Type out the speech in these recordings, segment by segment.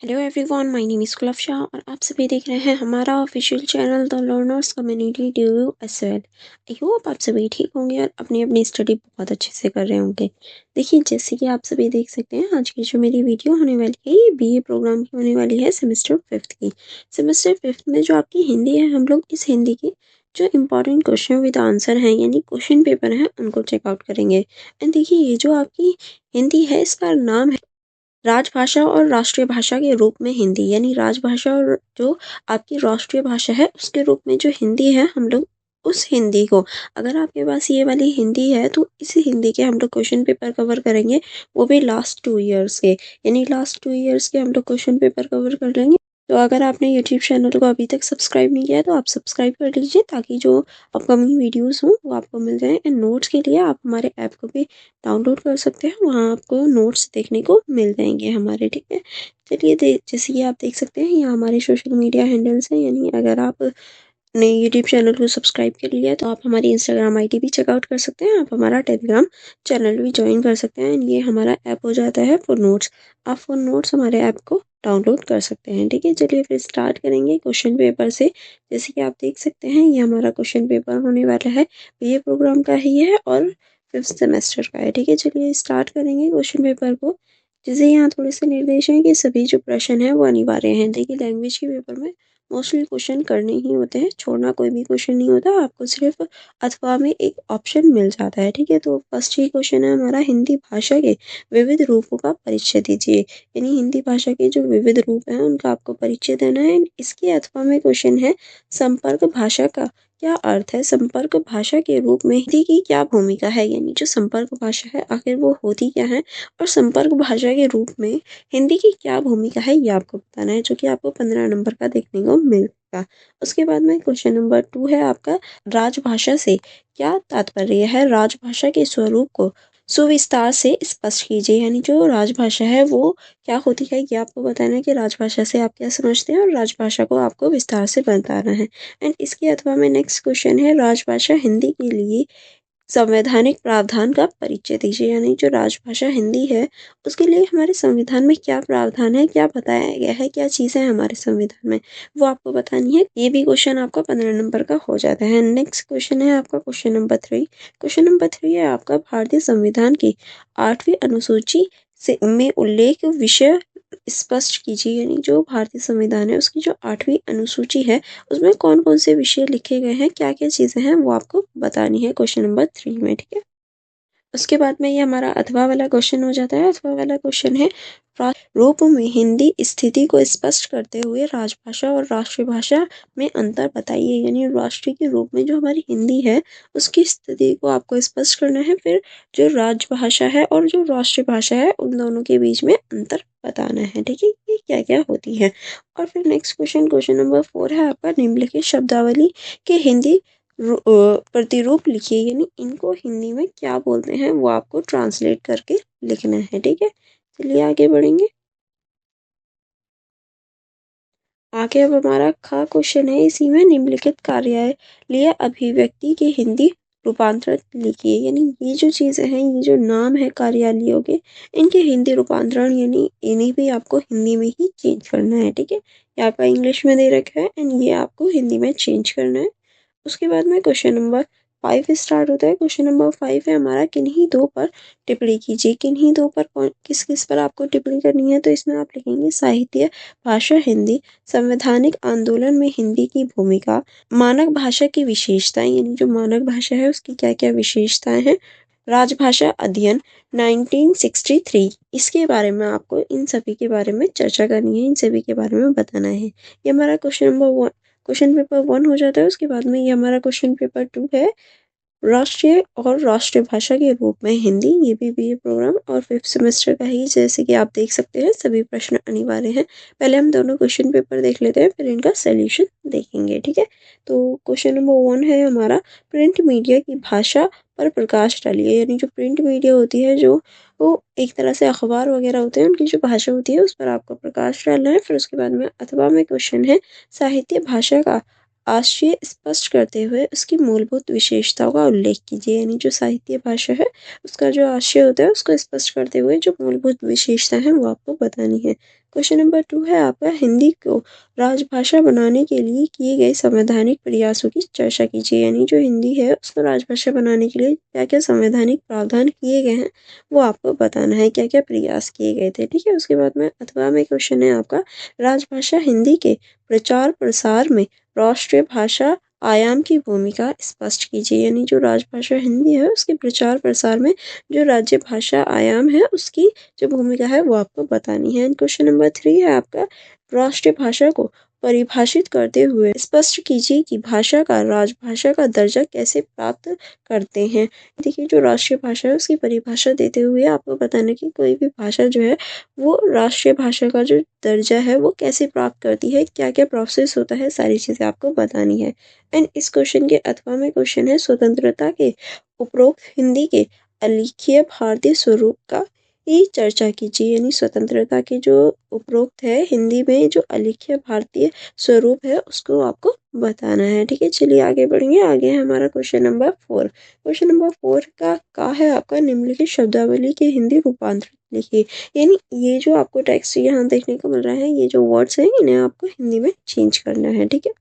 Hello everyone, my name is Kulfasha और आप सभी देख रहे हैं हमारा official channel the learners community do you as well. I hope आप सभी ठीक होंगे और अपनी अपनी स्टडी बहुत अच्छे से कर रहे होंगे। देखिए, जैसे कि आप सभी देख सकते हैं, आज की जो मेरी वीडियो होने वाली है ये बीए प्रोग्राम की होने वाली है सेमेस्टर 5th की। सेमेस्टर 5th में जो आपकी हिंदी है, हम लोग इस हिंदी की जो इम्पोर्टेंट क्वेश्चन विद आंसर हैं यानी क्वेश्चन पेपर हैं उनको चेकआउट करेंगे। एंड देखिए, ये जो आपकी हिंदी है इसका नाम है राजभाषा और राष्ट्रीय भाषा के रूप में हिंदी, यानी राजभाषा और जो आपकी राष्ट्रीय भाषा है उसके रूप में जो हिंदी है, हम लोग उस हिंदी को, अगर आपके पास ये वाली हिंदी है तो इस हिंदी के हम लोग क्वेश्चन पेपर कवर करेंगे, वो भी लास्ट 2 इयर्स के, यानी लास्ट 2 इयर्स के हम लोग क्वेश्चन पेपर कवर कर लेंगे। तो अगर आपने यूट्यूब चैनल को अभी तक सब्सक्राइब नहीं किया है तो आप सब्सक्राइब कर लीजिए, ताकि जो अपकमिंग वीडियोस हों वो आपको मिल जाए। एंड नोट्स के लिए आप हमारे ऐप को भी डाउनलोड कर सकते हैं, वहाँ आपको नोट्स देखने को मिल जाएंगे हमारे, ठीक है। चलिए, जैसे कि आप देख सकते हैं ये हमारे सोशल मीडिया हैंडल्स हैं, यानी अगर आप ने यूट्यूब चैनल को सब्सक्राइब कर लिया है तो आप हमारी इंस्टाग्राम आईडी भी चेकआउट कर सकते हैं, आप हमारा टेलीग्राम चैनल भी ज्वाइन कर सकते हैं। ये हमारा ऐप हो जाता है फॉर नोट्स। आप फॉर नोट्स हमारे ऐप को डाउनलोड कर सकते हैं, ठीक है। चलिए फिर स्टार्ट करेंगे क्वेश्चन पेपर से। जैसे कि आप देख सकते हैं ये हमारा क्वेश्चन पेपर होने वाला है, बीए प्रोग्राम का ही है और 5th सेमेस्टर का है, ठीक है। चलिए स्टार्ट करेंगे क्वेश्चन पेपर को। जैसे यहाँ थोड़े से निर्देश हैं कि सभी जो प्रश्न है वो अनिवार्य हैं। देखिए, लैंग्वेज के पेपर में मोस्टली क्वेश्चन करने ही होते हैं, छोड़ना कोई भी क्वेश्चन नहीं होता, आपको सिर्फ अथवा में एक ऑप्शन मिल जाता है, ठीक है। तो फर्स्ट ही क्वेश्चन है हमारा, हिंदी भाषा के विविध रूपों का परिचय दीजिए, यानी हिंदी भाषा के जो विविध रूप हैं उनका आपको परिचय देना है। इसके अथवा में क्वेश्चन है, संपर्क भाषा का क्या अर्थ है, संपर्क भाषा के रूप में हिंदी की क्या भूमिका है, यानी जो संपर्क भाषा है आखिर वो होती क्या है, और संपर्क भाषा के रूप में हिंदी की क्या भूमिका है ये आपको बताना है, जो कि आपको 15 नंबर का देखने को मिलेगा। उसके बाद में क्वेश्चन नंबर 2 है आपका, राजभाषा से क्या तात्पर्य है, राजभाषा के स्वरूप को सुविस्तार से स्पष्ट कीजिए, यानी जो राजभाषा है वो क्या होती है ये आपको बताना है कि राजभाषा से आप क्या समझते हैं, और राजभाषा को आपको विस्तार से बताना है। एंड इसके अथवा में नेक्स्ट क्वेश्चन है, राजभाषा हिंदी के लिए संवैधानिक प्रावधान का परिचय दीजिए, यानी जो राजभाषा हिंदी है उसके लिए हमारे संविधान में क्या प्रावधान है, क्या बताया गया है, क्या चीज़ें हैं हमारे संविधान में, वो आपको बतानी है। ये भी क्वेश्चन आपका 15 नंबर का हो जाता है। नेक्स्ट क्वेश्चन है आपका क्वेश्चन नंबर 3। क्वेश्चन नंबर 3 है आपका, भारतीय संविधान की 8वीं अनुसूची से में उल्लेख विषय स्पष्ट कीजिए, यानी जो भारतीय संविधान है उसकी जो 8वीं अनुसूची है उसमें कौन कौन से विषय लिखे गए हैं, क्या क्या चीज़ें हैं वो आपको बतानी है क्वेश्चन नंबर 3 में, ठीक है। उसके बाद में ये हमारा अथवा वाला क्वेश्चन हो जाता है। अथवा वाला क्वेश्चन है, रूप में हिंदी स्थिति को स्पष्ट करते हुए राजभाषा और राष्ट्रीय भाषा में अंतर बताइए, यानी राष्ट्रीय के रूप में जो हमारी हिंदी है उसकी स्थिति को आपको स्पष्ट करना है, फिर जो राजभाषा है और जो राष्ट्रीय भाषा है उन दोनों के बीच में अंतर बताना है, ठीक है। ये क्या क्या होती है। और फिर नेक्स्ट क्वेश्चन, क्वेश्चन नंबर 4 है आपका, निम्नलिखित शब्दावली के हिंदी प्रतिरूप लिखिए, यानी इनको हिंदी में क्या बोलते हैं वो आपको ट्रांसलेट करके लिखना है, ठीक है। चलिए आगे बढ़ेंगे। आगे अब हमारा ख क्वेश्चन है, इसी में निम्नलिखित कार्यालय अभिव्यक्ति के हिंदी रूपांतरण लिखिए, यानी ये जो चीज़ें हैं, ये जो नाम है कार्यालयों के, इनके हिंदी रूपांतरण, यानी इन्हें भी आपको हिंदी में ही चेंज करना है, ठीक है। यहाँ पर इंग्लिश में दे रखा है एंड ये आपको हिंदी में चेंज करना है। उसके बाद में क्वेश्चन नंबर 5 स्टार्ट होता है। क्वेश्चन नंबर 5 है हमारा, किन्हीं दो पर टिप्पणी कीजिए। किन्हीं दो पर किस किस पर आपको टिप्पणी करनी है, तो इसमें आप लिखेंगे साहित्य भाषा हिंदी, संवैधानिक आंदोलन में हिंदी की भूमिका, मानक भाषा की विशेषताएं, यानी जो मानक भाषा है उसकी क्या क्या विशेषताएं हैं, राजभाषा अध्ययन 1963, इसके बारे में आपको इन सभी के बारे में चर्चा करनी है, इन सभी के बारे में बताना है। ये हमारा क्वेश्चन पेपर 1 हो जाता है। उसके बाद में ये हमारा क्वेश्चन पेपर 2 है, राष्ट्रीय और राष्ट्रभाषा के रूप में हिंदी, ये भी बीए प्रोग्राम और 5th सेमेस्टर का ही, जैसे कि आप देख सकते हैं सभी प्रश्न अनिवार्य हैं। पहले हम दोनों क्वेश्चन पेपर देख लेते हैं, फिर इनका सोल्यूशन देखेंगे, ठीक है। तो क्वेश्चन नंबर 1 है हमारा, प्रिंट मीडिया की भाषा पर प्रकाश डालिए, यानी जो प्रिंट मीडिया होती है, जो वो एक तरह से अखबार वगैरह होते हैं, उनकी जो भाषा होती है उस पर आपको प्रकाश डालना है। फिर उसके बाद में अथवा में क्वेश्चन है, साहित्य भाषा का आशय स्पष्ट करते हुए उसकी मूलभूत विशेषताओं का उल्लेख कीजिए, यानी जो साहित्य भाषा है उसका जो आशय होता है उसको स्पष्ट करते हुए जो मूलभूत विशेषता है वो आपको बतानी है। क्वेश्चन नंबर 2 है आपका हिंदी को राजभाषा बनाने के लिए किए गए संवैधानिक प्रयासों की चर्चा कीजिए। यानी जो हिंदी है उसको राजभाषा बनाने के लिए क्या क्या संवैधानिक प्रावधान किए गए हैं वो आपको बताना है, क्या क्या प्रयास किए गए थे। ठीक है, उसके बाद में अथवा में क्वेश्चन है आपका राजभाषा हिंदी के प्रचार प्रसार में राष्ट्रीय भाषा आयाम की भूमिका स्पष्ट कीजिए। यानी जो राजभाषा हिंदी है उसके प्रचार प्रसार में जो राज्य भाषा आयाम है उसकी जो भूमिका है वो आपको बतानी है। क्वेश्चन नंबर 3 है आपका राष्ट्रीय भाषा को परिभाषित करते हुए स्पष्ट कीजिए कि भाषा का राजभाषा का दर्जा कैसे प्राप्त करते हैं। देखिए, जो राष्ट्रीय भाषा है उसकी परिभाषा देते हुए आपको बताना कि कोई भी भाषा जो है वो राष्ट्रीय भाषा का जो दर्जा है वो कैसे प्राप्त करती है, क्या क्या प्रोसेस होता है, सारी चीजें आपको बतानी है। एंड इस क्वेश्चन के अथवा में क्वेश्चन है स्वतंत्रता के उपरोक्त हिंदी के अलिखित भारतीय स्वरूप का ही चर्चा कीजिए। यानी स्वतंत्रता के जो उपरोक्त है हिंदी में जो अलिखित भारतीय स्वरूप है उसको आपको बताना है। ठीक है, चलिए आगे बढ़ेंगे। आगे है हमारा क्वेश्चन नंबर 4। क्वेश्चन नंबर 4 का है आपका निम्नलिखित शब्दावली के हिंदी रूपांतर लिखिए। यानी ये जो आपको टेक्स्ट यहाँ देखने को मिल रहा है, ये जो वर्ड्स हैं इन्हें आपको हिंदी में चेंज करना है। ठीक है,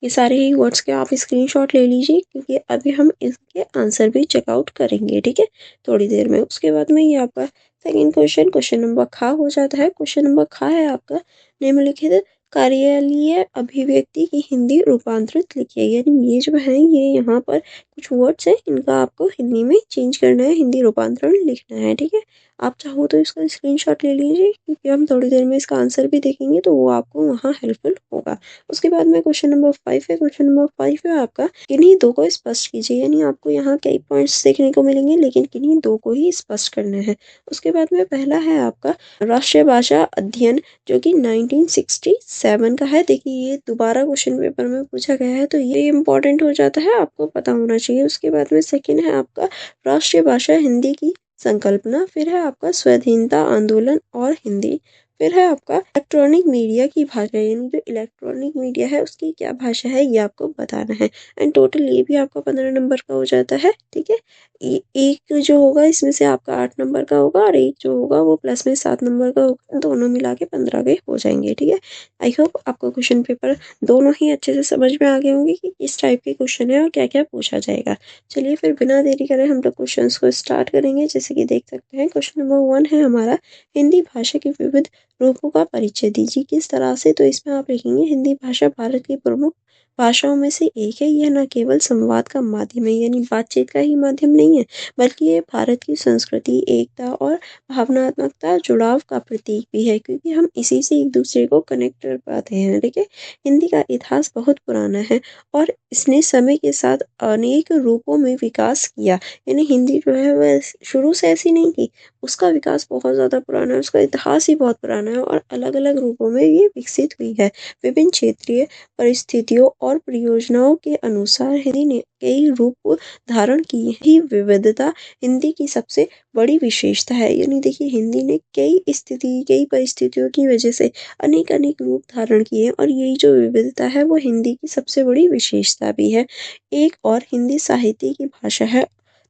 ये सारे ही वर्ड्स के आप स्क्रीनशॉट ले लीजिए क्योंकि अभी हम इसके आंसर भी चेकआउट करेंगे। ठीक है, थोड़ी देर में। उसके बाद में ये आपका सेकंड क्वेश्चन, क्वेश्चन नंबर खा हो जाता है। क्वेश्चन नंबर खा है आपका निम्नलिखित कार्यालयीय अभिव्यक्ति की हिंदी रूपांतरित लिखिए। यानी ये जो है ये यहाँ पर कुछ वर्ड्स हैं, इनका आपको हिंदी में चेंज करना है, हिंदी रूपांतरण लिखना है। ठीक है, आप चाहो तो इसका स्क्रीनशॉट ले लीजिए क्योंकि हम थोड़ी देर में इसका आंसर भी देखेंगे तो वो आपको वहाँ हेल्पफुल होगा। उसके बाद में क्वेश्चन नंबर 5 है। क्वेश्चन नंबर 5 है आपका किन्हीं दो को स्पष्ट कीजिए। यानी आपको यहाँ कई पॉइंट्स देखने को मिलेंगे लेकिन किन्हीं दो को ही स्पष्ट करना है। उसके बाद में पहला है आपका राष्ट्रीय भाषा अध्ययन जो कि 1967 का है। देखिए, ये दोबारा क्वेश्चन पेपर में पूछा गया है तो ये इंपॉर्टेंट हो जाता है, आपको पता होना चाहिए। उसके बाद में सेकेंड है आपका राष्ट्रीय भाषा हिंदी की संकल्पना। फिर है आपका स्वाधीनता आंदोलन और हिंदी। फिर है आपका इलेक्ट्रॉनिक मीडिया की भाषा। यानी जो इलेक्ट्रॉनिक मीडिया है उसकी क्या भाषा है ये आपको बताना है। एंड टोटल ये भी आपका 15 नंबर का हो जाता है। ठीक है, एक जो होगा इसमें से आपका 8 नंबर का होगा और एक जो होगा वो प्लस में 7 नंबर का होगा, दोनों मिला के 15 के हो जाएंगे। ठीक है, आई होप आपको क्वेश्चन पेपर दोनों ही अच्छे से समझ में आ गए होंगे कि किस टाइप के क्वेश्चन है और क्या क्या पूछा जाएगा। चलिए फिर बिना देरी करे हम लोग क्वेश्चंस को स्टार्ट करेंगे। जैसे कि देख सकते हैं क्वेश्चन नंबर 1 है हमारा हिंदी भाषा के विविध रूपों का परिचय दीजिए। किस तरह से, तो इसमें आप लिखेंगे हिंदी भाषा भारत की प्रमुख भाषाओं में से एक है। यह न केवल संवाद का माध्यम है यानी बातचीत का ही माध्यम नहीं है बल्कि ये भारत की संस्कृति, एकता और भावनात्मकता जुड़ाव का प्रतीक भी है क्योंकि हम इसी से एक दूसरे को कनेक्ट कर पाते हैं। ठीक है, हिंदी का इतिहास बहुत पुराना है और इसने समय के साथ अनेक रूपों में विकास किया। यानी हिंदी जो है वह शुरू से ऐसी नहीं थी, उसका विकास बहुत ज़्यादा पुराना है, उसका इतिहास ही बहुत पुराना है और अलग अलग रूपों में ये विकसित हुई है। विभिन्न क्षेत्रीय परिस्थितियों और परियोजनाओं के अनुसार हिंदी ने कई रूप धारण किए। ही विविधता हिंदी की सबसे बड़ी विशेषता है। यानी देखिए, हिंदी ने कई परिस्थितियों की वजह से अनेक अनेक रूप धारण किए और यही जो विविधता है वो हिंदी की सबसे बड़ी विशेषता भी है। एक और हिंदी साहित्य की भाषा है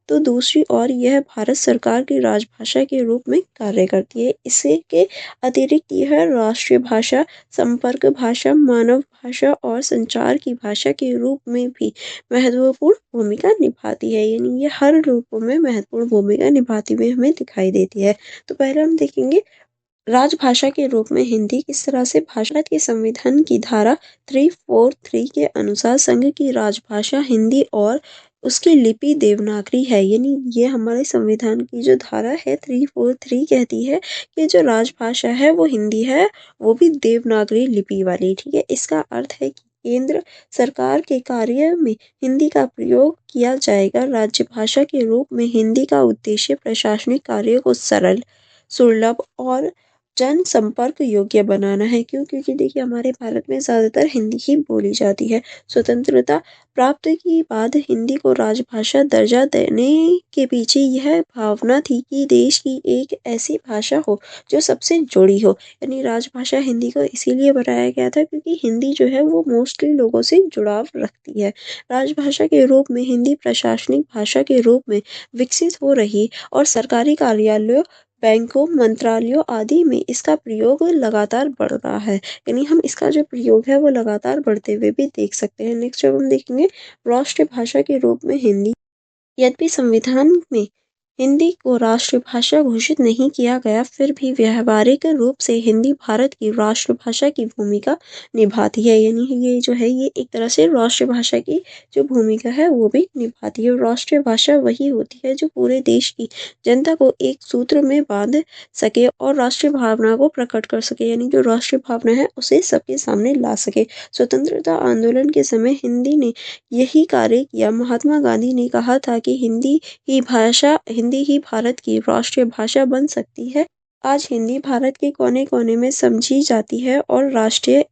तो दूसरी ओर यह भारत सरकार की राजभाषा के रूप में कार्य करती है। इसके के अतिरिक्त यह राष्ट्रीय भाषा, संपर्क भाषा, मानव भाषा और संचार की भाषा के रूप में भी महत्वपूर्ण भूमिका निभाती है। यानी ये हर रूपों में महत्वपूर्ण भूमिका निभाती हुई हमें दिखाई देती है। तो पहले हम देखेंगे राजभाषा के रूप में हिंदी किस तरह से भारत के संविधान की धारा 343 के अनुसार संघ की राजभाषा हिंदी और उसकी लिपि देवनागरी है। यानी ये हमारे संविधान की जो धारा है 343 कहती है कि जो राजभाषा है वो हिंदी है, वो भी देवनागरी लिपि वाली। ठीक है, इसका अर्थ है कि केंद्र सरकार के कार्य में हिंदी का प्रयोग किया जाएगा। राज्य भाषा के रूप में हिंदी का उद्देश्य प्रशासनिक कार्य को सरल, सुलभ और जन संपर्क योग्य बनाना है। क्यों? क्योंकि देखिए हमारे भारत में ज़्यादातर हिंदी ही बोली जाती है। स्वतंत्रता प्राप्त के बाद हिंदी को राजभाषा दर्जा देने के पीछे यह भावना थी कि देश की एक ऐसी भाषा हो जो सबसे जुड़ी हो। यानी राजभाषा हिंदी को इसीलिए बनाया गया था क्योंकि हिंदी जो है वो मोस्टली लोगों से जुड़ाव रखती है। राजभाषा के रूप में हिंदी प्रशासनिक भाषा के रूप में विकसित हो रही और सरकारी कार्यालयों बैंकों, मंत्रालयों आदि में इसका प्रयोग लगातार बढ़ रहा है। यानी हम इसका जो प्रयोग है वो लगातार बढ़ते हुए भी देख सकते हैं। नेक्स्ट जब हम देखेंगे राष्ट्रीय भाषा के रूप में हिंदी। यद्यपि संविधान में हिंदी को राष्ट्रभाषा घोषित नहीं किया गया, फिर भी व्यावहारिक रूप से हिंदी भारत की राष्ट्रभाषा की भूमिका निभाती है। यानी ये जो है ये एक तरह से राष्ट्रभाषा की जो भूमिका है वो भी निभाती है। राष्ट्रीय भाषा वही होती है जो पूरे देश की जनता को एक सूत्र में बांध सके और राष्ट्रीय भावना को प्रकट कर सके। यानी जो राष्ट्रीय भावना है उसे सबके सामने ला सके। स्वतंत्रता आंदोलन के समय हिंदी ने यही कार्य किया। महात्मा गांधी ने कहा था कि हिंदी ही भारत की राष्ट्रीय भाषा बन सकती है। आज हिंदी भारत के कोने कोने में समझी जाती है और राष्ट्रीय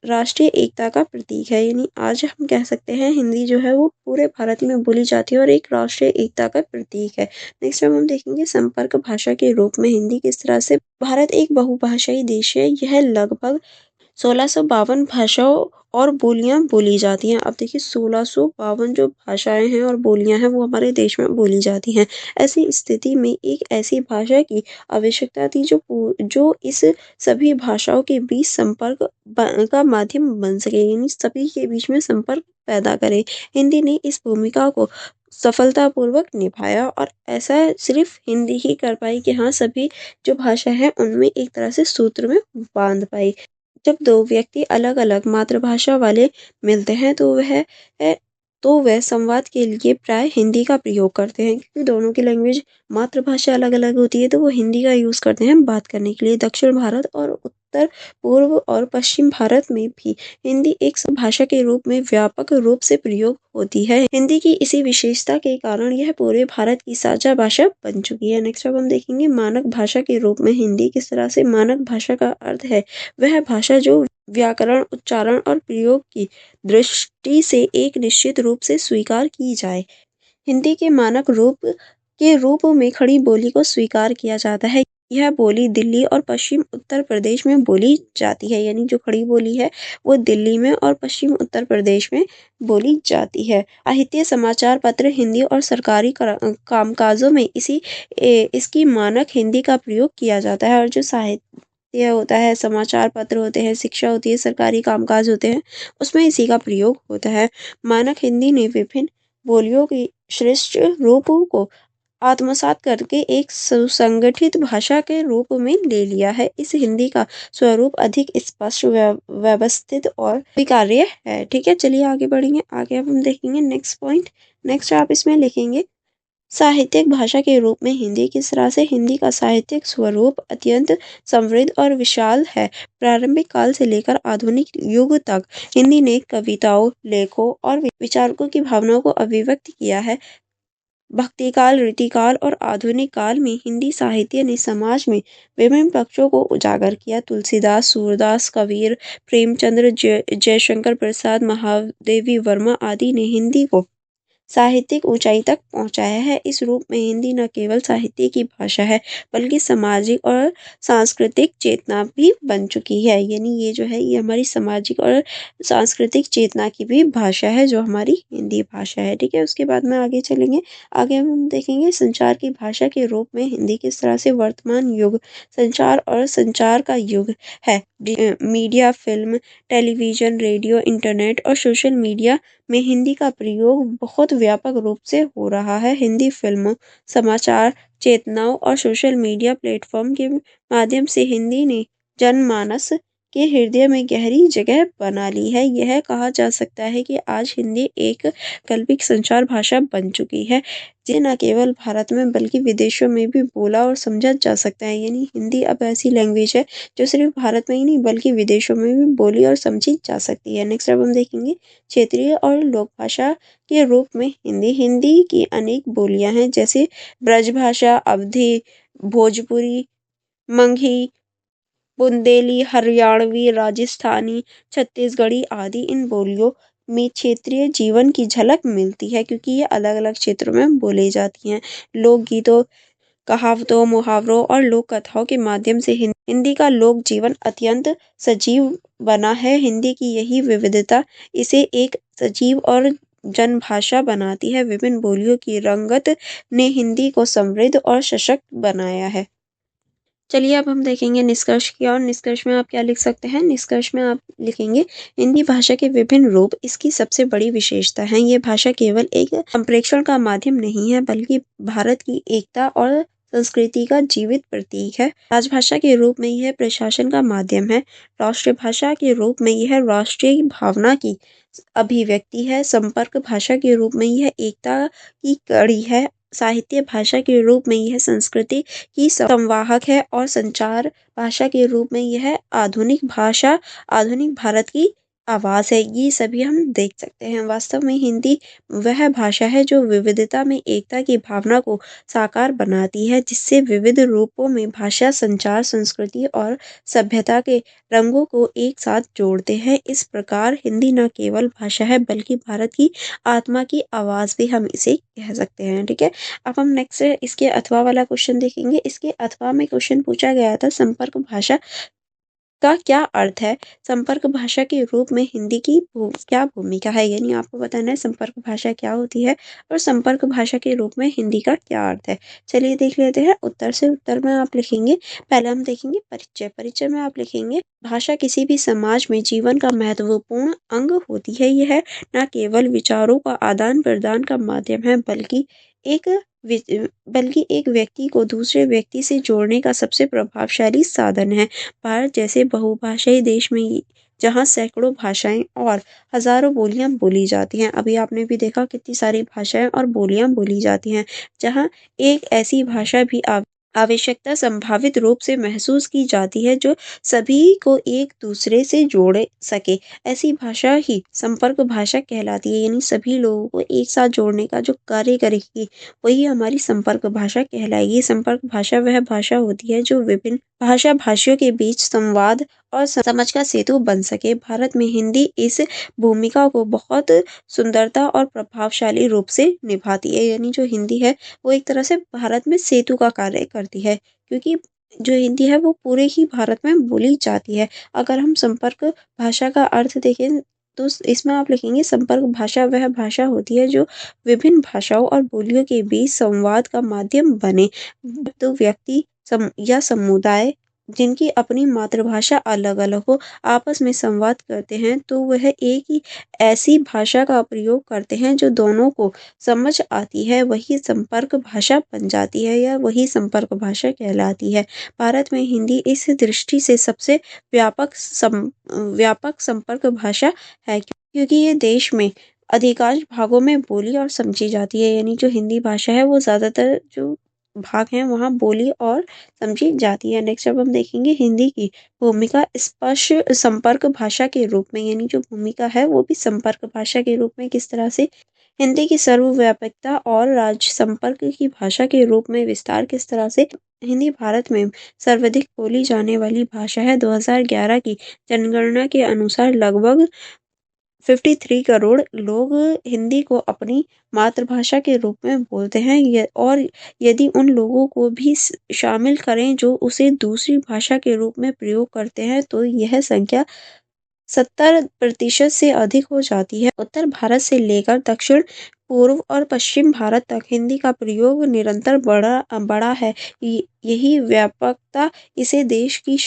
राष्ट्रीय एकता का प्रतीक है। यानी आज हम कह सकते हैं हिंदी जो है वो पूरे भारत में बोली जाती है और एक राष्ट्रीय एकता का प्रतीक है। नेक्स्ट हम देखेंगे संपर्क भाषा के रूप में हिंदी किस तरह से। भारत एक बहुभाषाई देश है। यह लगभग 1652 भाषाओं और बोलियां बोली जाती हैं। अब देखिए 1652 जो भाषाएं हैं और बोलियां हैं वो हमारे देश में बोली जाती हैं। ऐसी स्थिति में एक ऐसी भाषा की आवश्यकता थी जो इस सभी भाषाओं के बीच संपर्क का माध्यम बन सके। यानी सभी के बीच में संपर्क पैदा करे। हिंदी ने इस भूमिका को सफलतापूर्वक निभाया और ऐसा सिर्फ हिंदी ही कर पाई कि हाँ सभी जो भाषा है उनमें एक तरह से सूत्र में बांध पाई। जब दो व्यक्ति अलग अलग मातृभाषा वाले मिलते हैं तो वह संवाद के लिए प्राय हिंदी का प्रयोग करते हैं, क्योंकि दोनों की लैंग्वेज मातृभाषा अलग अलग होती है तो वो हिंदी का यूज करते हैं बात करने के लिए। दक्षिण भारत और उत्तर पूर्व और पश्चिम भारत में भी हिंदी एक भाषा के रूप में व्यापक रूप से प्रयोग होती है। हिंदी की इसी विशेषता के कारण यह पूरे भारत की साझा भाषा बन चुकी है। नेक्स्ट अब हम देखेंगे मानक भाषा के रूप में हिंदी किस तरह से। मानक भाषा का अर्थ है वह भाषा जो व्याकरण, उच्चारण और प्रयोग की दृष्टि से एक निश्चित रूप से स्वीकार की जाए। हिंदी के मानक रूप में खड़ी बोली को स्वीकार किया जाता है। यह बोली दिल्ली और पश्चिम उत्तर प्रदेश में बोली जाती है। यानी जो खड़ी बोली है वो दिल्ली में और पश्चिम उत्तर प्रदेश में बोली जाती है। साहित्य, समाचार पत्र, हिंदी और सरकारी कामकाजों में इसकी मानक हिंदी का प्रयोग किया जाता है। और जो साहित्य होता है, समाचार पत्र होते हैं, शिक्षा होती है, सरकारी कामकाज होते हैं, उसमें इसी का प्रयोग होता है। मानक हिंदी ने विभिन्न बोलियों की श्रेष्ठ रूपों को आत्मसात करके एक सुसंगठित भाषा के रूप में ले लिया है। इस हिंदी का स्वरूप अधिक स्पष्ट, व्यवस्थित और स्वीकार्य है। ठीक है, चलिए आगे बढ़ेंगे। आगे अब हम देखेंगे नेक्स्ट पॉइंट। नेक्स्ट आप इसमें लिखेंगे साहित्यिक भाषा के रूप में हिंदी किस तरह से। हिंदी का साहित्यिक स्वरूप अत्यंत समृद्ध और विशाल है। प्रारंभिक काल से लेकर आधुनिक युग तक हिंदी ने कविताओं, लेखों और विचारकों की भावनाओं को अभिव्यक्त किया है। भक्तिकाल, रीतिकाल और आधुनिक काल में हिंदी साहित्य ने समाज में विभिन्न पक्षों को उजागर किया। तुलसीदास, सूरदास, कबीर, प्रेमचंद्र, जयशंकर प्रसाद, महादेवी वर्मा आदि ने हिंदी को साहित्यिक ऊंचाई तक पहुंचाया है। इस रूप में हिंदी न केवल साहित्य की भाषा है बल्कि सामाजिक और सांस्कृतिक चेतना भी बन चुकी है। यानी ये जो है ये हमारी सामाजिक और सांस्कृतिक चेतना की भी भाषा है जो हमारी हिंदी भाषा है। ठीक है, उसके बाद में आगे चलेंगे। आगे हम देखेंगे संचार की भाषा के रूप में हिंदी किस तरह से। वर्तमान युग संचार और संचार का युग है। Media, film, television, radio, internet और सोशल मीडिया में हिंदी का प्रयोग बहुत व्यापक रूप से हो रहा है। हिंदी फिल्मों, समाचार चेतनाओं और सोशल मीडिया प्लेटफॉर्म के माध्यम से हिंदी ने जनमानस के हृदय में गहरी जगह बना ली है। यह कहा जा सकता है कि आज हिंदी एक वैकल्पिक संचार भाषा बन चुकी है जिसे न केवल भारत में बल्कि विदेशों में भी बोला और समझा जा सकता है। यानी हिंदी अब ऐसी लैंग्वेज है जो सिर्फ भारत में ही नहीं बल्कि विदेशों में भी बोली और समझी जा सकती है। नेक्स्ट अब हम देखेंगे क्षेत्रीय और लोक भाषा के रूप में हिंदी की अनेक बोलियां हैं, जैसे ब्रजभाषा, अवधी, भोजपुरी, मंगही, बुंदेली, हरियाणवी, राजस्थानी, छत्तीसगढ़ी आदि। इन बोलियों में क्षेत्रीय जीवन की झलक मिलती है क्योंकि ये अलग अलग क्षेत्रों में बोली जाती हैं। लोकगीतों, कहावतों, मुहावरों और लोक कथाओं के माध्यम से हिंदी का लोक जीवन अत्यंत सजीव बना है। हिंदी की यही विविधता इसे एक सजीव और जनभाषा बनाती है। विभिन्न बोलियों की रंगत ने हिंदी को समृद्ध और सशक्त बनाया है। चलिए अब हम देखेंगे निष्कर्ष की और निष्कर्ष में आप क्या लिख सकते हैं। निष्कर्ष में आप लिखेंगे हिंदी भाषा के विभिन्न रूप इसकी सबसे बड़ी विशेषता है। ये भाषा केवल एक संप्रेषण का माध्यम नहीं है बल्कि भारत की एकता और संस्कृति का जीवित प्रतीक है। राजभाषा के रूप में यह प्रशासन का माध्यम है। राष्ट्रीय भाषा के रूप में यह राष्ट्रीय भावना की अभिव्यक्ति है। संपर्क भाषा के रूप में यह एकता की कड़ी है। साहित्य भाषा के रूप में यह संस्कृति की संवाहक है और संचार भाषा के रूप में यह आधुनिक भारत की आवाज है। ये सभी हम देख सकते हैं। वास्तव में हिंदी वह भाषा है जो विविधता में एकता की भावना को साकार बनाती है, जिससे विविध रूपों में भाषा, संचार, संस्कृति और सभ्यता के रंगों को एक साथ जोड़ते हैं। इस प्रकार हिंदी न केवल भाषा है बल्कि भारत की आत्मा की आवाज भी हम इसे कह सकते हैं। ठीक है, अब हम नेक्स्ट इसके अथवा वाला क्वेश्चन देखेंगे। इसके अथवा में क्वेश्चन पूछा गया था संपर्क भाषा का क्या अर्थ है। संपर्क भाषा के रूप में हिंदी की क्या भूमिका है, यानी आपको बताना है संपर्क भाषा क्या होती है और संपर्क भाषा के रूप में हिंदी का क्या अर्थ है। चलिए देख लेते हैं उत्तर से। उत्तर में आप लिखेंगे, पहले हम देखेंगे परिचय। परिचय में आप लिखेंगे भाषा किसी भी समाज में जीवन का महत्वपूर्ण अंग होती है। यह न केवल विचारों का आदान प्रदान का माध्यम है एक बल्कि एक व्यक्ति को दूसरे व्यक्ति से जोड़ने का सबसे प्रभावशाली साधन है। भारत जैसे बहुभाषाई देश में जहाँ सैकड़ों भाषाएं और हजारों बोलियां बोली जाती हैं, अभी आपने भी देखा कितनी सारी भाषाएं और बोलियां बोली जाती हैं, जहाँ एक ऐसी भाषा भी आवश्यकता संभावित रूप से महसूस की जाती है जो सभी को एक दूसरे से जोड़े सके। ऐसी भाषा ही संपर्क भाषा कहलाती है, यानी सभी लोगों को एक साथ जोड़ने का जो कार्य करेगी वही हमारी संपर्क भाषा कहलाएगी। संपर्क भाषा वह भाषा होती है जो विभिन्न भाषा भाषियों के बीच संवाद और समझ का सेतु बन सके। भारत में हिंदी इस भूमिका को बहुत सुंदरता और प्रभावशाली रूप से निभाती है, यानी जो हिंदी है वो एक तरह से भारत में सेतु का कार्य करती है, क्योंकि जो हिंदी है वो पूरे ही भारत में बोली जाती है। अगर हम संपर्क भाषा का अर्थ देखें तो इसमें आप लिखेंगे संपर्क भाषा वह भाषा होती है जो विभिन्न भाषाओं और बोलियों के बीच संवाद का माध्यम बने। तो व्यक्ति या समुदाय जिनकी अपनी मातृभाषा अलग अलग हो आपस में संवाद करते हैं तो वह एक ही ऐसी भाषा का प्रयोग करते हैं जो दोनों को समझ आती है, वही संपर्क भाषा बन जाती है या वही संपर्क भाषा कहलाती है। भारत में हिंदी इस दृष्टि से सबसे व्यापक संपर्क भाषा है, क्योंकि ये देश में अधिकांश भागों में बोली और समझी जाती है, यानी जो हिंदी भाषा है वो ज़्यादातर जो भाग हैं वहाँ बोली और समझी जाती है। नेक्स्ट अब हम देखेंगे हिंदी की भूमिका स्पष्ट संपर्क भाषा के रूप में, यानी जो भूमिका है वो भी संपर्क भाषा के रूप में किस तरह से हिंदी की सर्वव्यापकता और राज्य संपर्क की भाषा के रूप में विस्तार किस तरह से। हिंदी भारत में सर्वाधिक बोली जाने वाली भाषा है। 2011 की जनगणना के अनुसार लगभग 53 करोड़ लोग हिंदी को अपनी मातृभाषा के रूप में बोलते हैं और यदि उन लोगों को भी शामिल करें जो उसे दूसरी भाषा के रूप में प्रयोग करते हैं तो यह संख्या 70% से अधिक हो जाती है। उत्तर भारत से लेकर दक्षिण पूर्व और पश्चिम भारत तक हिंदी का प्रयोग निरंतर बढ़ा है। यही व्यापकता इसे देश की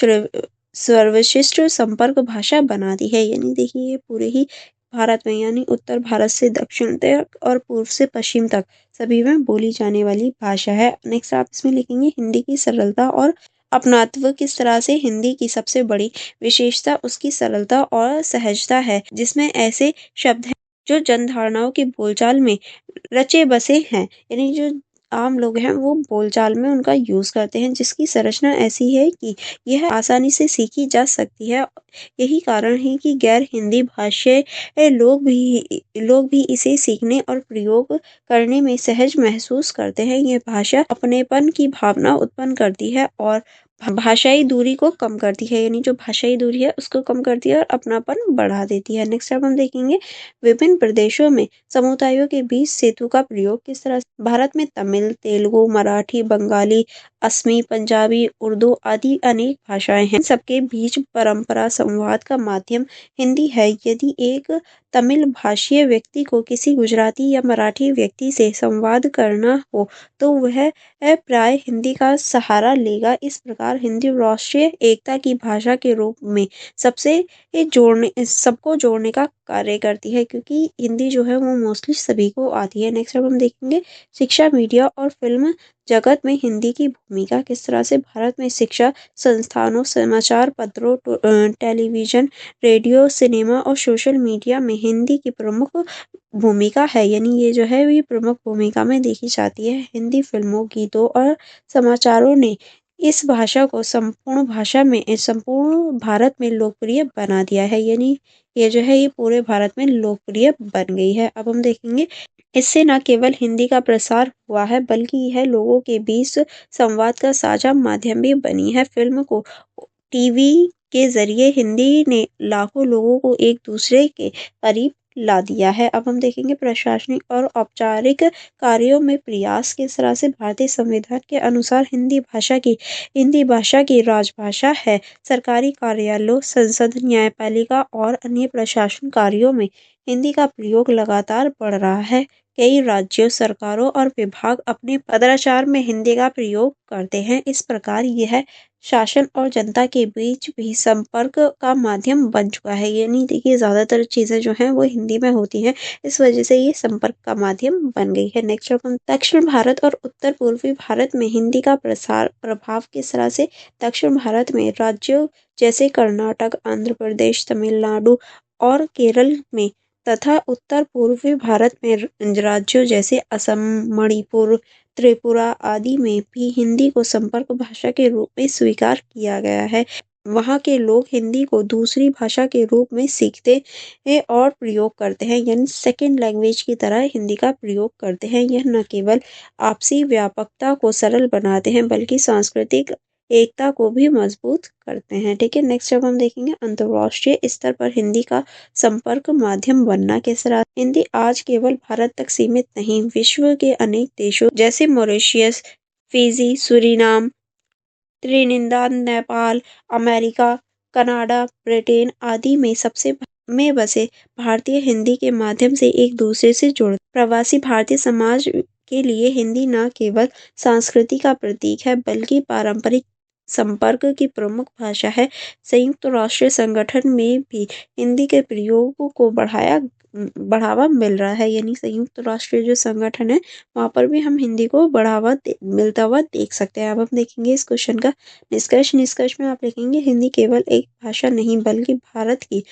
सर्वश्रेष्ठ संपर्क भाषा बनाती है, यानी देखिए ये पूरे ही भारत में यानी उत्तर भारत से दक्षिण तक और पूर्व से पश्चिम तक सभी में बोली जाने वाली भाषा है। नेक्स्ट आप इसमें लिखेंगे हिंदी की सरलता और अपनात्व। किस तरह से हिंदी की सबसे बड़ी विशेषता उसकी सरलता और सहजता है, जिसमें ऐसे शब्द हैं जो जनधारणाओं के बोलचाल में रचे बसे हैं, यानी जो आम लोग हैं वो बोलचाल में उनका यूज करते हैं, जिसकी संरचना ऐसी है कि यह आसानी से सीखी जा सकती है। यही कारण है कि गैर हिंदी भाषी लोग भी इसे सीखने और प्रयोग करने में सहज महसूस करते हैं। ये भाषा अपनेपन की भावना उत्पन्न करती है और भाषाई दूरी को कम करती है, यानी जो भाषाई दूरी है उसको कम करती है और अपनापन बढ़ा देती है। नेक्स्ट अब हम देखेंगे विभिन्न प्रदेशों में समुदायों के बीच सेतु का प्रयोग किस तरह से। भारत में तमिल, तेलुगु, मराठी, बंगाली, असमी, पंजाबी, उर्दू आदि अनेक भाषाएं हैं। सबके बीच परंपरा संवाद का माध्यम हिंदी है। यदि एक तमिल भाषीय व्यक्ति को किसी गुजराती या मराठी व्यक्ति से संवाद करना हो तो वह प्राय हिंदी का सहारा लेगा। इस प्रकार हिंदी राष्ट्रीय एकता की भाषा के रूप में सबको जोड़ने का कार्य करती है, क्योंकि हिंदी जो है वो मोस्टली सभी को आती है। नेक्स्ट अब हम देखेंगे शिक्षा, मीडिया और फिल्म जगत में हिंदी की भूमिका किस तरह से। भारत में शिक्षा संस्थानों, समाचार पत्रों, टेलीविजन, रेडियो, सिनेमा और सोशल मीडिया में हिंदी की प्रमुख भूमिका है। यानी ये जो है ये प्रमुख भूमिका में देखी जाती है। हिंदी फिल्मों, गीतों और समाचारों ने इस भाषा को संपूर्ण भारत में लोकप्रिय बना दिया है। यानी ये जो है ये पूरे भारत में लोकप्रिय बन गई है। अब हम देखेंगे इससे न केवल हिंदी का प्रसार हुआ है बल्कि यह लोगों के बीच संवाद का साझा माध्यम भी बनी है। फिल्म को टीवी के जरिए हिंदी ने लाखों लोगों को एक दूसरे के करीब ला दिया है। अब हम देखेंगे प्रशासनिक और औपचारिक कार्यों में प्रयास किस तरह से। भारतीय संविधान के अनुसार हिंदी भाषा की राजभाषा है। सरकारी कार्यालयों, संसद, न्यायपालिका और अन्य प्रशासन कार्यों में हिंदी का प्रयोग लगातार बढ़ रहा है। कई राज्यों, सरकारों और विभाग अपने पत्राचार में हिंदी का प्रयोग करते हैं। इस प्रकार यह शासन और जनता के बीच भी संपर्क का माध्यम बन चुका है। यानी देखिए ज़्यादातर चीज़ें जो हैं वो हिंदी में होती हैं, इस वजह से ये संपर्क का माध्यम बन गई है। नेक्स्ट अपन दक्षिण भारत और उत्तर पूर्वी भारत में हिंदी का प्रभाव किस तरह से। दक्षिण भारत में राज्यों जैसे कर्नाटक, आंध्र प्रदेश, तमिलनाडु और केरल में तथा उत्तर पूर्वी भारत में राज्यों जैसे असम, मणिपुर, त्रिपुरा आदि में भी हिंदी को संपर्क भाषा के रूप में स्वीकार किया गया है। वहाँ के लोग हिंदी को दूसरी भाषा के रूप में सीखते हैं और प्रयोग करते हैं, यानी सेकेंड लैंग्वेज की तरह हिंदी का प्रयोग करते हैं। यह न केवल आपसी व्यापकता को सरल बनाते हैं बल्कि सांस्कृतिक एकता को भी मजबूत करते हैं। ठीक है, नेक्स्ट जब हम देखेंगे अंतर्राष्ट्रीय स्तर पर हिंदी का संपर्क माध्यम बनना किस तरह। हिंदी आज केवल भारत तक सीमित नहीं, विश्व के अनेक देशों जैसे Mauritius, Fiji, Suriname, Trinidad, Nepal, America, Canada, Britain आदि में बसे भारतीय हिंदी के माध्यम से एक दूसरे से जुड़। प्रवासी भारतीय समाज के लिए हिंदी न केवल संस्कृति का प्रतीक है बल्कि पारंपरिक संपर्क की प्रमुख भाषा है। संयुक्त राष्ट्र संगठन में भी हिंदी के प्रयोग को बढ़ावा मिल रहा है। यानी संयुक्त राष्ट्र जो संगठन है वहाँ पर भी हम हिंदी को मिलता हुआ देख सकते हैं। अब हम देखेंगे इस क्वेश्चन का निष्कर्ष में आप लिखेंगे हिंदी केवल एक भाषा नहीं बल्कि भारत की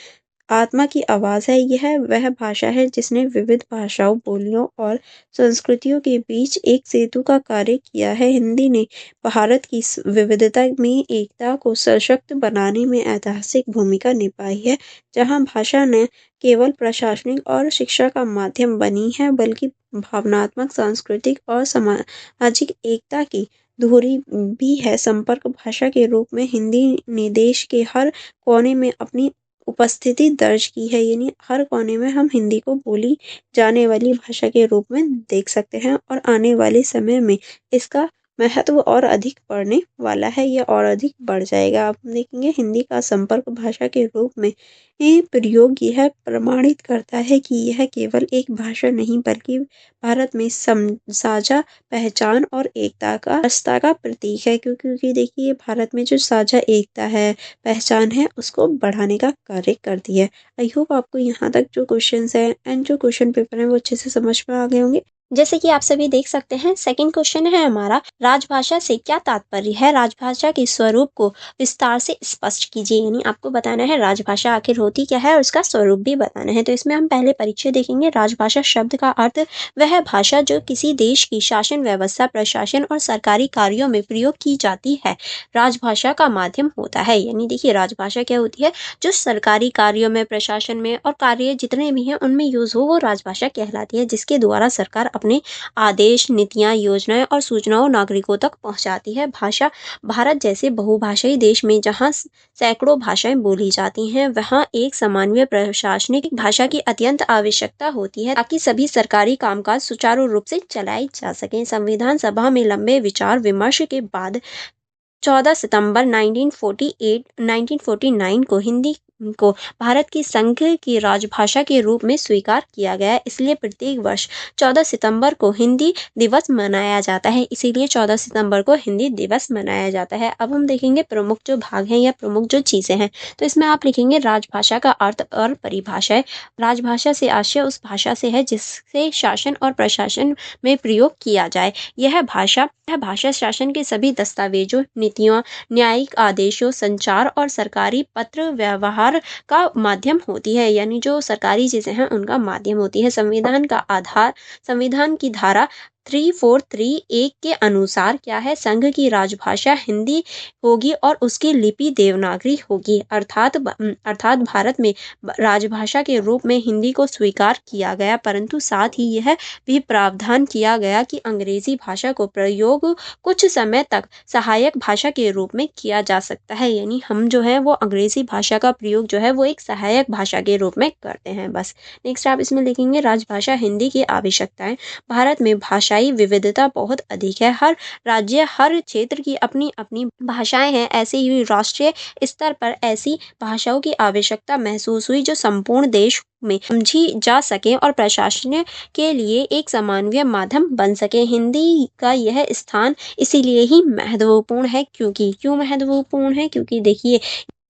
आत्मा की आवाज़ है। यह वह भाषा है जिसने विविध भाषाओं, बोलियों और संस्कृतियों के बीच एक सेतु का कार्य किया है। हिंदी ने भारत की विविधता में एकता को सशक्त बनाने में ऐतिहासिक भूमिका निभाई है। जहाँ भाषा ने केवल प्रशासनिक और शिक्षा का माध्यम बनी है बल्कि भावनात्मक, सांस्कृतिक और सामाजिक एकता की धुरी भी है। संपर्क भाषा के रूप में हिंदी ने देश के हर कोने में अपनी उपस्थिति दर्ज की है। यानी हर कोने में हम हिंदी को बोली जाने वाली भाषा के रूप में देख सकते हैं और आने वाले समय में इसका महत्व और अधिक बढ़ने वाला है, यह और अधिक बढ़ जाएगा। आप देखेंगे हिंदी का संपर्क भाषा के रूप में प्रयोग यह प्रमाणित करता है कि यह केवल एक भाषा नहीं बल्कि भारत में साझा पहचान और एकता का आस्था का प्रतीक है। क्योंकि देखिए भारत में जो साझा एकता है, पहचान है, उसको बढ़ाने का कार्य करती है। आई होप आपको यहाँ तक जो क्वेश्चंस हैं एंड जो क्वेश्चन पेपर है वो अच्छे से समझ में आ गए होंगे। जैसे कि आप सभी देख सकते हैं, सेकंड क्वेश्चन है हमारा, राजभाषा से क्या तात्पर्य है। राजभाषा के स्वरूप को विस्तार से स्पष्ट कीजिए। यानी आपको बताना है राजभाषा आखिर होती क्या है और उसका स्वरूप भी बताना है। तो इसमें हम पहले परिचय देखेंगे। राजभाषा शब्द का अर्थ वह भाषा जो किसी देश की शासन व्यवस्था, प्रशासन और सरकारी कार्यों में प्रयोग की जाती है, राजभाषा का माध्यम होता है। यानी देखिए राजभाषा क्या होती है, जो सरकारी कार्यों में, प्रशासन में और कार्य जितने भी हैं उनमें यूज हो वो राजभाषा कहलाती है, जिसके द्वारा सरकार अपने आदेश, नीतियाँ, योजनाएं और सूचनाओं नागरिकों तक पहुंचाती है। भाषा भारत जैसे बहुभाषाई देश में जहां सैकड़ों भाषाएं बोली जाती हैं, वहां एक समन्वय प्रशासनिक भाषा की अत्यंत आवश्यकता होती है ताकि सभी सरकारी कामकाज सुचारू रूप से चलाए जा सकें। संविधान सभा में लंबे विचार विमर्श के बाद 14 सितंबर 1949 को हिंदी को भारत की संघ की राजभाषा के रूप में स्वीकार किया गया है। इसलिए प्रत्येक वर्ष 14 सितंबर को हिंदी दिवस मनाया जाता है। इसीलिए 14 सितंबर को हिंदी दिवस मनाया जाता है। अब हम देखेंगे प्रमुख जो भाग हैं या प्रमुख जो चीज़ें हैं। तो इसमें आप लिखेंगे राजभाषा का अर्थ और परिभाषा है। राजभाषा से आशय उस भाषा से है जिससे शासन और प्रशासन में प्रयोग किया जाए। यह भाषा शासन के सभी दस्तावेजों, नीतियों, न्यायिक आदेशों, संचार और सरकारी पत्र व्यवहार का माध्यम होती है। यानी जो सरकारी चीज़ें हैं उनका माध्यम होती है। संविधान की धारा 3431 के अनुसार क्या है, संघ की राजभाषा हिंदी होगी और उसकी लिपि देवनागरी होगी। अर्थात भारत में राजभाषा के रूप में हिंदी को स्वीकार किया गया, परंतु साथ ही यह भी प्रावधान किया गया कि अंग्रेजी भाषा को प्रयोग कुछ समय तक सहायक भाषा के रूप में किया जा सकता है। यानी हम जो है वो अंग्रेजी भाषा का प्रयोग जो है वो एक सहायक भाषा के रूप में करते हैं बस। नेक्स्ट आप इसमें लिखेंगे राजभाषा हिंदी की आवश्यकताएं। भारत में भाषाई विविधता बहुत अधिक है। हर राज्य, हर क्षेत्र की अपनी अपनी भाषाएं हैं। ऐसे ही राष्ट्रीय स्तर पर ऐसी भाषाओं की आवश्यकता महसूस हुई जो संपूर्ण देश में समझी जा सके और प्रशासन के लिए एक समन्वय माध्यम बन सके। हिंदी का यह स्थान इसीलिए ही महत्वपूर्ण है। क्यों महत्वपूर्ण है? क्योंकि देखिए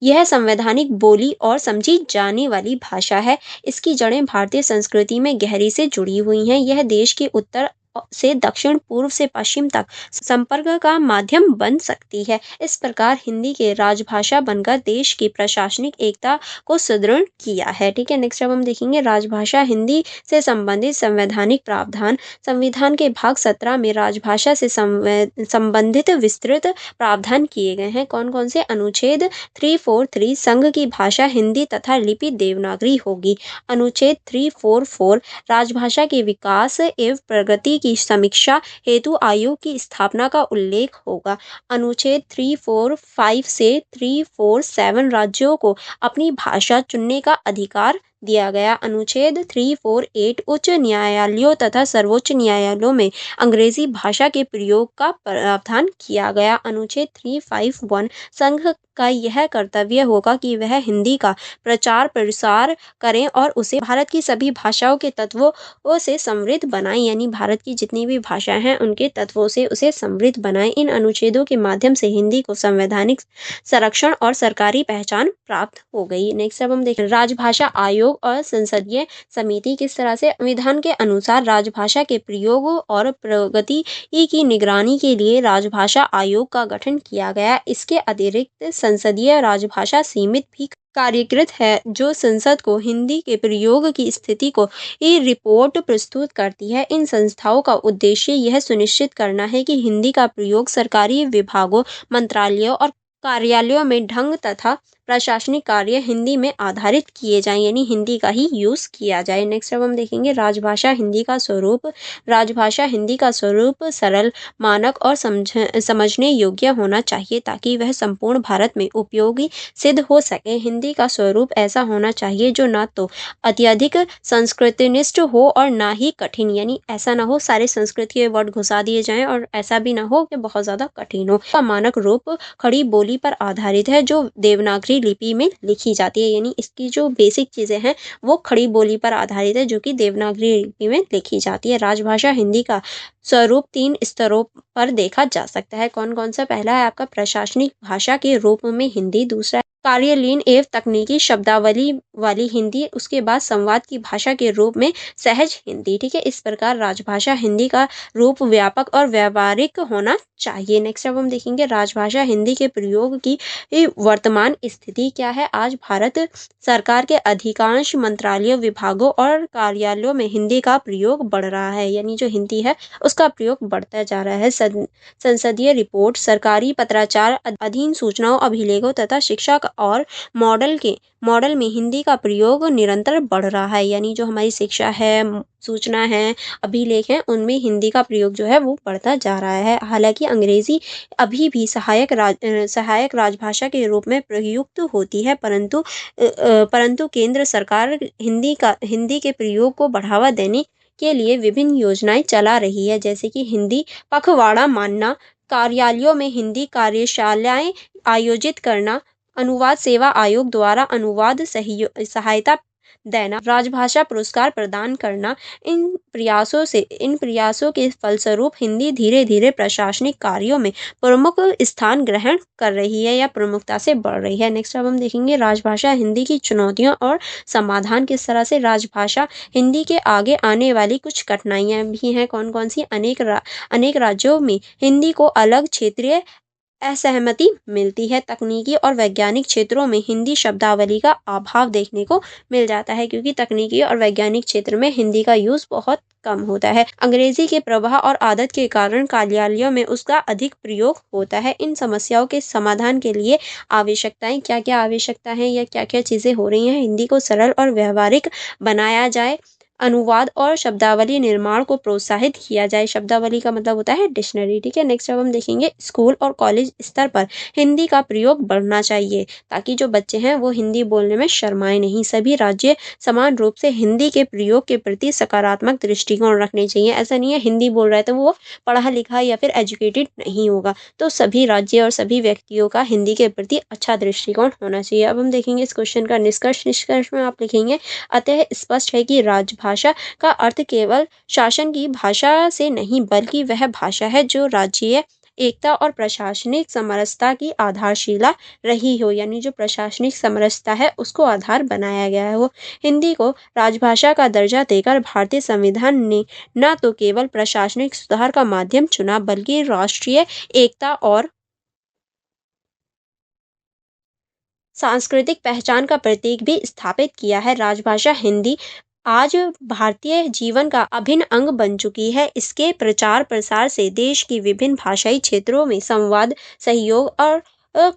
यह संवैधानिक बोली और समझी जाने वाली भाषा है। इसकी जड़ें भारतीय संस्कृति में गहरी से जुड़ी हुई हैं। यह देश के उत्तर से दक्षिण, पूर्व से पश्चिम तक संपर्क का माध्यम बन सकती है। इस प्रकार हिंदी के राजभाषा बनकर देश की प्रशासनिक एकता को सुदृढ़ किया है। ठीक है, नेक्स्ट अब हम देखेंगे राजभाषा हिंदी से संबंधित संवैधानिक प्रावधान। संविधान के भाग 17 में राजभाषा से संबंधित विस्तृत प्रावधान किए गए हैं। कौन कौन से? अनुच्छेद 343 संघ की भाषा हिंदी तथा लिपि देवनागरी होगी। अनुच्छेद 344 राजभाषा के विकास एवं प्रगति की समीक्षा हेतु आयोग की स्थापना का उल्लेख होगा। अनुच्छेद 345 से 347 राज्यों को अपनी भाषा चुनने का अधिकार दिया गया। अनुच्छेद 348 उच्च न्यायालयों तथा सर्वोच्च न्यायालयों में अंग्रेजी भाषा के प्रयोग का प्रावधान किया गया। अनुच्छेद 351 संघ का यह कर्तव्य होगा कि वह हिंदी का प्रचार प्रसार करें और उसे भारत की सभी भाषाओं के तत्वों से समृद्ध बनाएं। यानी भारत की जितनी भी भाषाएं हैं उनके तत्वों से उसे समृद्ध बनाएं। इन अनुच्छेदों के माध्यम से हिंदी को संवैधानिक संरक्षण और सरकारी पहचान प्राप्त हो गई। नेक्स्ट अब हम देखें राजभाषा आयोग और संसदीय समिति। किस तरह से? संविधान के अनुसार राजभाषा के प्रयोग और प्रगति की निगरानी के लिए राजभाषा आयोग का गठन किया गया। इसके अतिरिक्त संसदीय राजभाषा समिति भी कार्यकृत है जो संसद को हिंदी के प्रयोग की स्थिति को ये रिपोर्ट प्रस्तुत करती है। इन संस्थाओं का उद्देश्य यह सुनिश्चित करना है कि हिंदी का प्रयोग सरकारी विभागों, मंत्रालयों और कार्यालयों में ढंग तथा प्रशासनिक कार्य हिंदी में आधारित किए जाएं। यानी हिंदी का ही यूज़ किया जाए। नेक्स्ट अब हम देखेंगे राजभाषा हिंदी का स्वरूप। राजभाषा हिंदी का स्वरूप सरल, मानक और समझने योग्य होना चाहिए ताकि वह संपूर्ण भारत में उपयोगी सिद्ध हो सके। हिंदी का स्वरूप ऐसा होना चाहिए जो ना तो अत्यधिक संस्कृतनिष्ठ हो और ना ही कठिन। यानी ऐसा ना हो सारे संस्कृत के वर्ड घुसा दिए जाएं और ऐसा भी ना हो कि बहुत ज़्यादा कठिन हो। का मानक रूप खड़ी बोली पर आधारित है जो देवनागरी लिपि में लिखी जाती है। यानी इसकी जो बेसिक चीज़ें हैं वो खड़ी बोली पर आधारित है जो कि देवनागरी लिपि में लिखी जाती है। राजभाषा हिंदी का स्वरूप 3 स्तरों पर देखा जा सकता है। कौन कौन सा? पहला है आपका प्रशासनिक भाषा के रूप में हिंदी। दूसरा कार्यलीन एवं तकनीकी शब्दावली वाली हिंदी। उसके बाद संवाद की भाषा के रूप में सहज हिंदी। ठीक है, इस प्रकार राजभाषा हिंदी का रूप व्यापक और व्यावहारिक होना चाहिए। नेक्स्ट अब हम देखेंगे राजभाषा हिंदी के प्रयोग की वर्तमान स्थिति क्या है। आज भारत सरकार के अधिकांश मंत्रालयों, विभागों और कार्यालयों में हिंदी का प्रयोग बढ़ रहा है। यानी जो हिंदी है उसका प्रयोग बढ़ता जा रहा है। संसदीय रिपोर्ट, सरकारी पत्राचार, अधीन सूचनाओं, अभिलेखों तथा शिक्षा और मॉडल में हिंदी का प्रयोग निरंतर बढ़ रहा है। यानी जो हमारी शिक्षा है, सूचना है, अभिलेख हैं, उनमें हिंदी का प्रयोग जो है वो बढ़ता जा रहा है। हालाँकि अंग्रेज़ी अभी भी सहायक राजभाषा के रूप में प्रयुक्त होती है, परंतु केंद्र सरकार हिंदी के प्रयोग को बढ़ावा देने के लिए विभिन्न योजनाएँ चला रही है, जैसे कि हिंदी पखवाड़ा मानना, कार्यालयों में हिंदी कार्यशालाएँ आयोजित करना, अनुवाद सेवा आयोग द्वारा अनुवाद सहायता देना, राजभाषा पुरस्कार प्रदान करना। इन प्रयासों के फलस्वरूप हिंदी धीरे-धीरे प्रशासनिक कार्यों में प्रमुख स्थान ग्रहण कर रही है या प्रमुखता से बढ़ रही है। नेक्स्ट अब हम देखेंगे राजभाषा हिंदी की चुनौतियाँ और समाधान। किस तरह से राजभाषा हिंदी के आगे आने वाली कुछ कठिनाइयाँ भी हैं, कौन-कौन सी? अनेक राज्यों में हिंदी को अलग क्षेत्रीय असहमति मिलती है। तकनीकी और वैज्ञानिक क्षेत्रों में हिंदी शब्दावली का अभाव देखने को मिल जाता है, क्योंकि तकनीकी और वैज्ञानिक क्षेत्र में हिंदी का यूज़ बहुत कम होता है। अंग्रेजी के प्रवाह और आदत के कारण कार्यालयों में उसका अधिक प्रयोग होता है। इन समस्याओं के समाधान के लिए आवश्यकताएं क्या-क्या आवश्यकता हैं या क्या-क्या चीज़ें हो रही हैं? हिंदी को सरल और व्यावहारिक बनाया जाए, अनुवाद और शब्दावली निर्माण को प्रोत्साहित किया जाए। शब्दावली का मतलब होता है डिक्शनरी, ठीक है। नेक्स्ट अब हम देखेंगे स्कूल और कॉलेज स्तर पर हिंदी का प्रयोग बढ़ना चाहिए, ताकि जो बच्चे हैं वो हिंदी बोलने में शर्माए नहीं। सभी राज्य समान रूप से हिंदी के प्रयोग के प्रति सकारात्मक दृष्टिकोण रखने चाहिए। ऐसा नहीं है हिंदी बोल रहा है तो वो पढ़ा लिखा या फिर एजुकेटेड नहीं होगा। तो सभी राज्य और सभी व्यक्तियों का हिंदी के प्रति अच्छा दृष्टिकोण होना चाहिए। अब हम देखेंगे इस क्वेश्चन का निष्कर्ष में आप लिखेंगे, अतः स्पष्ट है कि राजभाषा का अर्थ केवल शासन की भाषा से नहीं, बल्कि वह भाषा है जो राज्य एकता और प्रशासनिक समरसता की आधारशिला रही हो। यानी जो प्रशासनिक समरसता है उसको आधार बनाया गया है। वो हिंदी को राजभाषा का दर्जा देकर भारतीय संविधान ने न तो केवल प्रशासनिक सुधार का माध्यम चुना, बल्कि राष्ट्रीय एकता और सांस्कृतिक पहचान का प्रतीक भी स्थापित किया है। राजभाषा हिंदी आज भारतीय जीवन का अभिन्न अंग बन चुकी है। इसके प्रचार प्रसार से देश की विभिन्न भाषाई क्षेत्रों में संवाद, सहयोग और अ,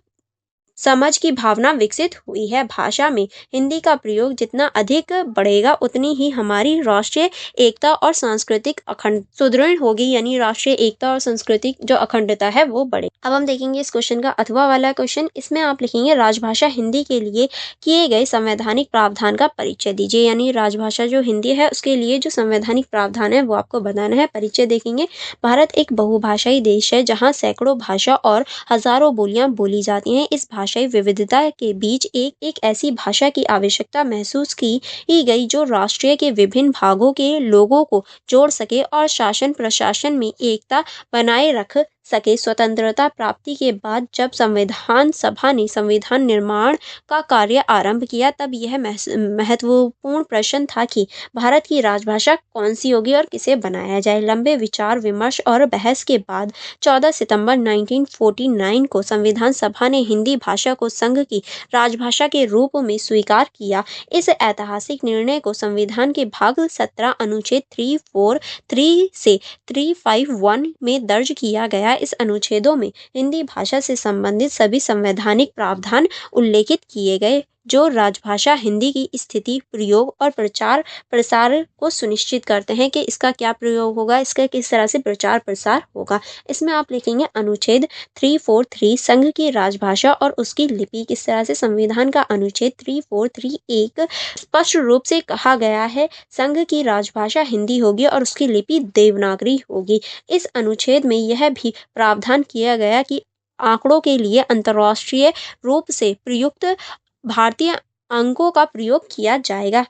समझ की भावना विकसित हुई है। भाषा में हिंदी का प्रयोग जितना अधिक बढ़ेगा, उतनी ही हमारी राष्ट्रीय एकता और सांस्कृतिक अखंड सुदृढ़ होगी। यानी राष्ट्रीय एकता और सांस्कृतिक जो अखंडता है वो बढ़े। अब हम देखेंगे इस क्वेश्चन का अथवा वाला क्वेश्चन। इसमें आप लिखेंगे राजभाषा हिंदी के लिए किए गए संवैधानिक प्रावधान का परिचय दीजिए। यानी राजभाषा जो हिंदी है उसके लिए जो संवैधानिक प्रावधान है वो आपको बताना है। परिचय देखेंगे, भारत एक बहुभाषाई देश है जहाँ सैकड़ों भाषा और हजारों बोलियां बोली जाती हैं। इस भाषाई विविधता के बीच एक ऐसी भाषा की आवश्यकता महसूस की गई जो राष्ट्रीय के विभिन्न भागों के लोगों को जोड़ सके और शासन प्रशासन में एकता बनाए रख सके। स्वतंत्रता प्राप्ति के बाद जब संविधान सभा ने संविधान निर्माण का कार्य आरंभ किया, तब यह महत्वपूर्ण प्रश्न था कि भारत की राजभाषा कौन सी होगी और किसे बनाया जाए। लंबे विचार विमर्श और बहस के बाद 14 सितंबर 1949 को संविधान सभा ने हिंदी भाषा को संघ की राजभाषा के रूप में स्वीकार किया। इस ऐतिहासिक निर्णय को संविधान के भाग 17 अनुच्छेद 343 से 351 में दर्ज किया गया। इस अनुच्छेदों में हिंदी भाषा से संबंधित सभी संवैधानिक प्रावधान उल्लेखित किए गए जो राजभाषा हिंदी की स्थिति, प्रयोग और प्रचार प्रसार को सुनिश्चित करते हैं कि इसका क्या प्रयोग होगा, इसका किस तरह से प्रचार प्रसार होगा। इसमें आप लिखेंगे अनुच्छेद 343 संघ की राजभाषा और उसकी लिपि। किस तरह से? संविधान का अनुच्छेद 343 एक स्पष्ट रूप से कहा गया है संघ की राजभाषा हिंदी होगी और उसकी लिपि देवनागरी होगी। इस अनुच्छेद में यह भी प्रावधान किया गया कि आंकड़ों के लिए अंतर्राष्ट्रीय रूप से प्रयुक्त भारतीय अंकों का प्रयोग किया जाएगा।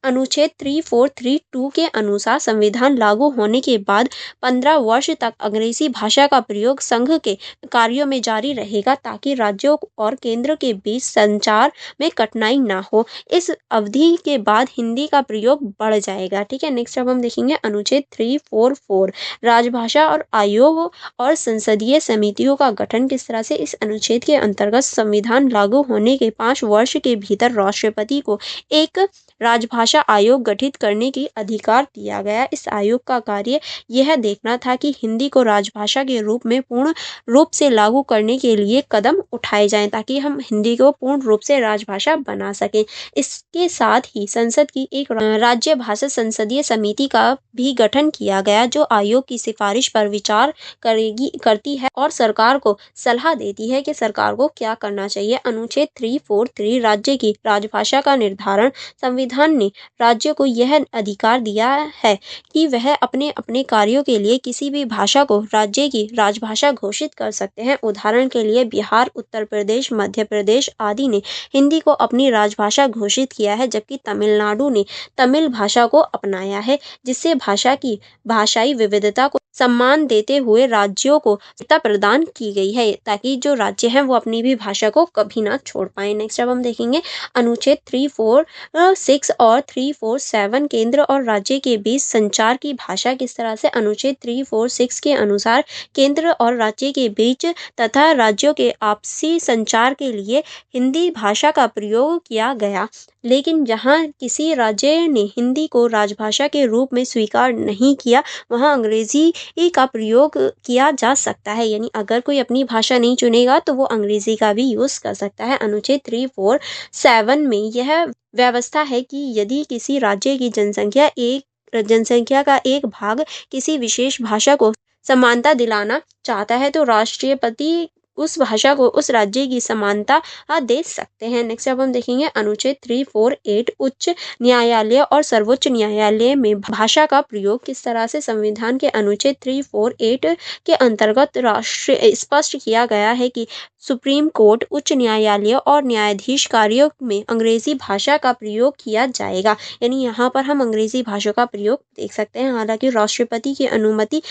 अनुच्छेद 3432 के अनुसार संविधान लागू होने के बाद 15 वर्ष तक अंग्रेजी भाषा का प्रयोग संघ के कार्यों में जारी रहेगा, ताकि राज्यों और केंद्र के बीच संचार में कठिनाई ना हो। इस अवधि के बाद हिंदी का प्रयोग बढ़ जाएगा। ठीक है, नेक्स्ट अब हम देखेंगे अनुच्छेद 344 राजभाषा और आयोग और संसदीय समितियों का गठन। किस तरह से? इस अनुच्छेद के अंतर्गत संविधान लागू होने के 5 वर्ष के भीतर राष्ट्रपति को एक राजभाषा आयोग गठित करने की अधिकार दिया गया। इस आयोग का कार्य यह देखना था कि हिंदी को राजभाषा के रूप में पूर्ण रूप से लागू करने के लिए कदम उठाए जाएं ताकि हम हिंदी को पूर्ण रूप से राजभाषा बना सकें। इसके साथ ही संसद की एक राज्य भाषा संसदीय समिति का भी गठन किया गया जो आयोग की सिफारिश पर विचार करती है और सरकार को सलाह देती है कि सरकार को क्या करना चाहिए। अनुच्छेद 343 राज्य की राजभाषा का निर्धारण। संविधान ने राज्य को यह अधिकार दिया है कि वह अपने अपने कार्यों के लिए किसी भी भाषा को राज्य की राजभाषा घोषित कर सकते हैं। उदाहरण के लिए बिहार, उत्तर प्रदेश, मध्य प्रदेश आदि ने हिंदी को अपनी राजभाषा घोषित किया है, जबकि तमिलनाडु ने तमिल भाषा को अपनाया है, जिससे भाषा की भाषाई विविधता को सम्मान देते हुए राज्यों को सत्ता प्रदान की गई है ताकि जो राज्य हैं वो अपनी भी भाषा को कभी ना छोड़ पाए। नेक्स्ट अब हम देखेंगे अनुच्छेद 346 और 347 केंद्र और राज्य के बीच संचार की भाषा किस तरह से। अनुच्छेद 346 के अनुसार केंद्र और राज्य के बीच तथा राज्यों के आपसी संचार के लिए हिंदी भाषा का प्रयोग किया गया, लेकिन जहाँ किसी राज्य ने हिंदी को राजभाषा के रूप में स्वीकार नहीं किया वहाँ अंग्रेजी का प्रयोग किया जा सकता है। यानी अगर कोई अपनी भाषा नहीं चुनेगा तो वो अंग्रेजी का भी यूज़ कर सकता है। अनुच्छेद 347 में यह व्यवस्था है कि यदि किसी राज्य की जनसंख्या का एक भाग किसी विशेष भाषा को समानता दिलाना चाहता है तो राष्ट्रपति उस भाषा को उस राज्य की समानता दे सकते हैं। नेक्स्ट अब हम देखेंगे अनुच्छेद 348 उच्च न्यायालय और सर्वोच्च न्यायालय में भाषा का प्रयोग किस तरह से। संविधान के अनुच्छेद 348 के अंतर्गत राष्ट्र स्पष्ट किया गया है कि सुप्रीम कोर्ट, उच्च न्यायालय और न्यायाधीश कार्यों में अंग्रेजी भाषा का प्रयोग किया जाएगा। यानी यहाँ पर हम अंग्रेजी भाषा का प्रयोग देख सकते हैं। हालांकि राष्ट्रपति की अनुमति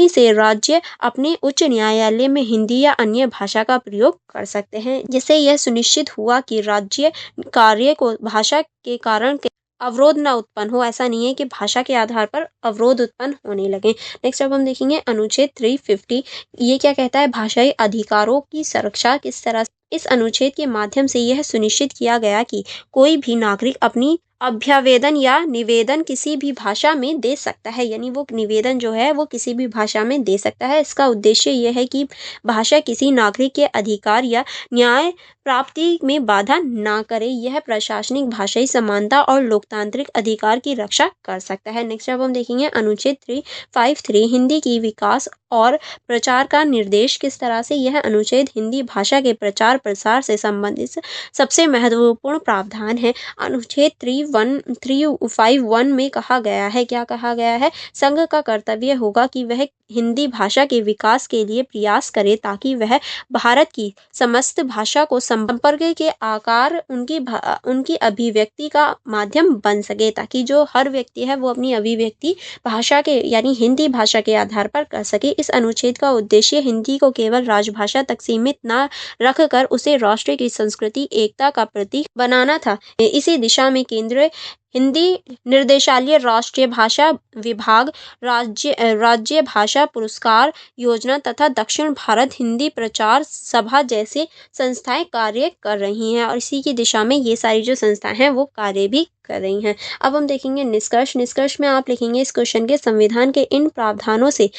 से राज्य अपने उच्च न्यायालय में हिंदी या अन्य भाषा का प्रयोग कर सकते हैं, जिससे यह सुनिश्चित हुआ कि राज्य कार्य को भाषा के कारण अवरोध न उत्पन्न हो। ऐसा नहीं है कि भाषा के आधार पर अवरोध उत्पन्न होने लगे। नेक्स्ट अब हम देखेंगे अनुच्छेद 350। ये क्या कहता है, भाषाई अधिकारों की सुरक्षा किस तरह से। इस अनुच्छेद के माध्यम से यह सुनिश्चित किया गया कि कोई भी नागरिक अपनी अभ्यावेदन या निवेदन किसी भी भाषा में दे सकता है। यानी वो निवेदन जो है वो किसी भी भाषा में दे सकता है। इसका उद्देश्य यह है कि भाषा किसी नागरिक के अधिकार या न्याय प्राप्ति में बाधा ना करे। यह प्रशासनिक, भाषाई समानता और लोकतांत्रिक अधिकार की रक्षा कर सकता है। नेक्स्ट अब हम देखेंगे अनुच्छेद 353 हिंदी की विकास और प्रचार का निर्देश किस तरह से। यह अनुच्छेद हिंदी भाषा के प्रचार प्रसार से संबंधित सबसे महत्वपूर्ण प्रावधान है। अनुच्छेद 351 में कहा गया है, क्या कहा गया है, संघ का कर्तव्य होगा कि वह हिंदी भाषा के विकास के लिए प्रयास करे ताकि वह भारत की समस्त भाषा को संपर्क के आकार उनकी अभिव्यक्ति का माध्यम बन सके, ताकि जो हर व्यक्ति है वो अपनी अभिव्यक्ति भाषा के यानी हिंदी भाषा के आधार पर कर सके। इस अनुच्छेद का उद्देश्य हिंदी को केवल राजभाषा तक सीमित न रखकर उसे राष्ट्र की संस्कृति एकता का प्रतीक बनाना था। इसी दिशा में केंद्र हिंदी निर्देशालय, राष्ट्रीय भाषा विभाग, राज्य भाषा पुरस्कार योजना तथा दक्षिण भारत हिंदी प्रचार सभा जैसे संस्थाएं कार्य कर रही हैं और इसी की दिशा में ये सारी जो संस्थाएं हैं वो कार्य भी कर रही हैं। अब हम देखेंगे निष्कर्ष में आप लिखेंगे इस क्वेश्चन के संविधान के इन प्रावधानों से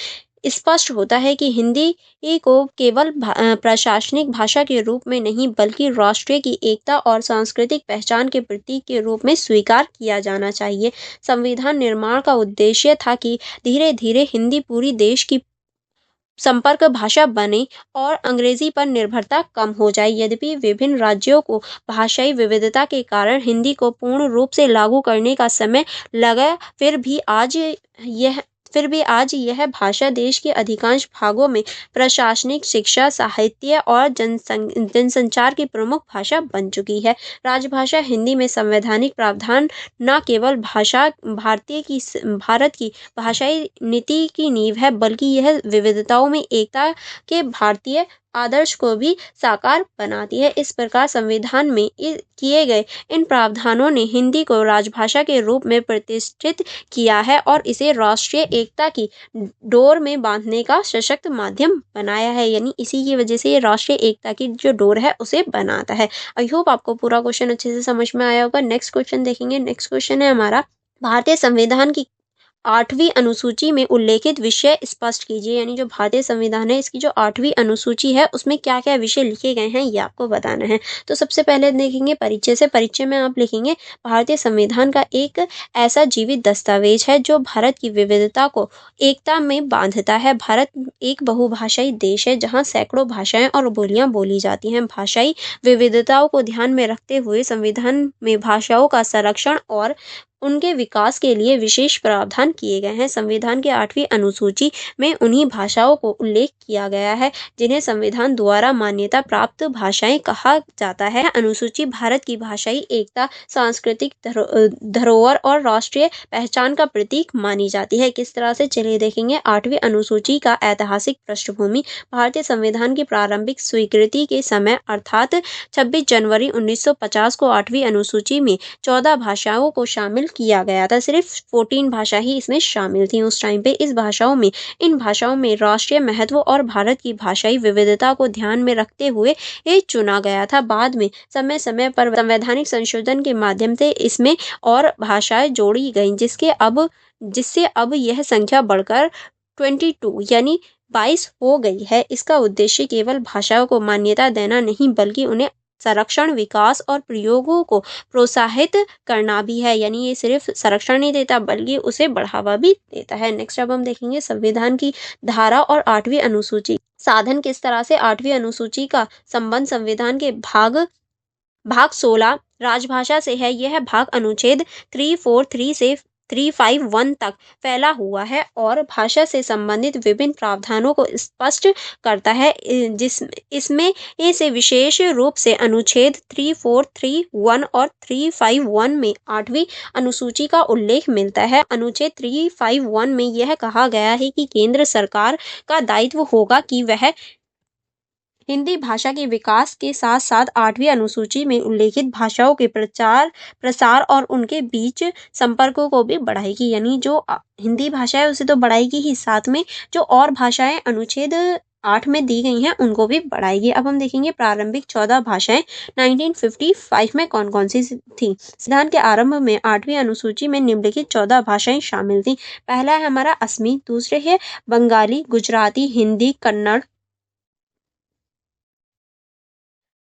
स्पष्ट होता है कि हिंदी को केवल प्रशासनिक भाषा के रूप में नहीं बल्कि राष्ट्र की एकता और सांस्कृतिक पहचान के प्रतीक के रूप में स्वीकार किया जाना चाहिए। संविधान निर्माण का उद्देश्य था कि धीरे धीरे हिंदी पूरी देश की संपर्क भाषा बने और अंग्रेजी पर निर्भरता कम हो जाए। यद्यपि विभिन्न राज्यों को भाषाई विविधता के कारण हिंदी को पूर्ण रूप से लागू करने का समय लगा, फिर भी आज यह भाषा देश के अधिकांश भागों में प्रशासनिक, शिक्षा, साहित्य और जनसंचार की प्रमुख भाषा बन चुकी है। राजभाषा हिंदी में संवैधानिक प्रावधान न केवल भारत की भाषाई नीति की नींव है बल्कि यह विविधताओं में एकता के भारतीय आदर्श को भी साकार बनाती है। इस प्रकार संविधान में किए गए इन प्रावधानों ने हिंदी को राजभाषा के रूप में प्रतिष्ठित किया है और इसे राष्ट्रीय एकता की डोर में बांधने का सशक्त माध्यम बनाया है, यानी इसी की वजह से ये राष्ट्रीय एकता की जो डोर है उसे बनाता है। आई होप आपको पूरा क्वेश्चन अच्छे से समझ में आया होगा। नेक्स्ट क्वेश्चन देखेंगे। नेक्स्ट क्वेश्चन है हमारा, भारतीय संविधान की 8वीं अनुसूची में उल्लेखित विषय स्पष्ट कीजिए, यानी जो भारतीय संविधान है इसकी जो 8वीं अनुसूची है उसमें क्या क्या विषय लिखे गए हैं ये आपको बताना है। तो सबसे पहले देखेंगे परिचय से। परिचय में आप लिखेंगे भारतीय संविधान का एक ऐसा जीवित दस्तावेज है जो भारत की विविधता को एकता में बांधता है। भारत एक बहुभाषाई देश है जहाँ सैकड़ों भाषाएं और बोलियां बोली जाती हैं। भाषाई विविधताओं को ध्यान में रखते हुए संविधान में भाषाओं का संरक्षण और उनके विकास के लिए विशेष प्रावधान किए गए हैं। संविधान की 8वीं अनुसूची में उन्हीं भाषाओं को उल्लेख किया गया है जिन्हें संविधान द्वारा मान्यता प्राप्त भाषाएं कहा जाता है। अनुसूची भारत की भाषाई एकता, सांस्कृतिक धरोहर और राष्ट्रीय पहचान का प्रतीक मानी जाती है। किस तरह से, चलिए देखेंगे। 8वीं अनुसूची का ऐतिहासिक पृष्ठभूमि, भारतीय संविधान की प्रारंभिक स्वीकृति के समय अर्थात 26 जनवरी 1950 को 8वीं अनुसूची में 14 भाषाओं को शामिल किया गया था। सिर्फ 14 भाषा ही इसमें शामिल थी उस टाइम पे। इन भाषाओं में राष्ट्रीय महत्व और भारत की भाषाई विविधता को ध्यान में रखते हुए ये चुना गया था। बाद में समय समय पर संवैधानिक संशोधन के माध्यम से इसमें और भाषाएं जोड़ी गईं, जिससे अब यह संख्या बढ़कर 22 यानी 22 हो गई है। इसका उद्देश्य केवल भाषाओं को मान्यता देना नहीं बल्कि उन्हें संरक्षण, विकास और प्रयोगों को प्रोत्साहित करना भी है, यानी ये सिर्फ संरक्षण नहीं देता बल्कि उसे बढ़ावा भी देता है। नेक्स्ट अब हम देखेंगे संविधान की धारा और 8वीं अनुसूची। साधन, किस तरह से 8वीं अनुसूची का संबंध संविधान के भाग 16 राजभाषा से है। यह भाग अनुच्छेद 343 से 351 तक फैला हुआ है और भाषा से संबंधित विभिन्न प्रावधानों को स्पष्ट करता है। इसमें से विशेष रूप से अनुच्छेद 3431 और 351 में 8वीं अनुसूची का उल्लेख मिलता है। अनुच्छेद 351 में यह कहा गया है कि केंद्र सरकार का दायित्व होगा कि वह हिंदी भाषा के विकास के साथ साथ 8वीं अनुसूची में उल्लेखित भाषाओं के प्रचार, प्रसार और उनके बीच संपर्कों को भी बढ़ाएगी, यानी जो हिंदी भाषा है उसे तो बढ़ाएगी ही, साथ में जो और भाषाएं अनुच्छेद 8 में दी गई हैं उनको भी बढ़ाएगी। अब हम देखेंगे प्रारंभिक 14 भाषाएं 1955 में कौन कौन सी थी। संविधान के आरंभ में 8वीं अनुसूची में निम्नलिखित 14 भाषाएं शामिल थी। पहला है हमारा असमी, दूसरे है बंगाली, गुजराती, हिंदी, कन्नड़,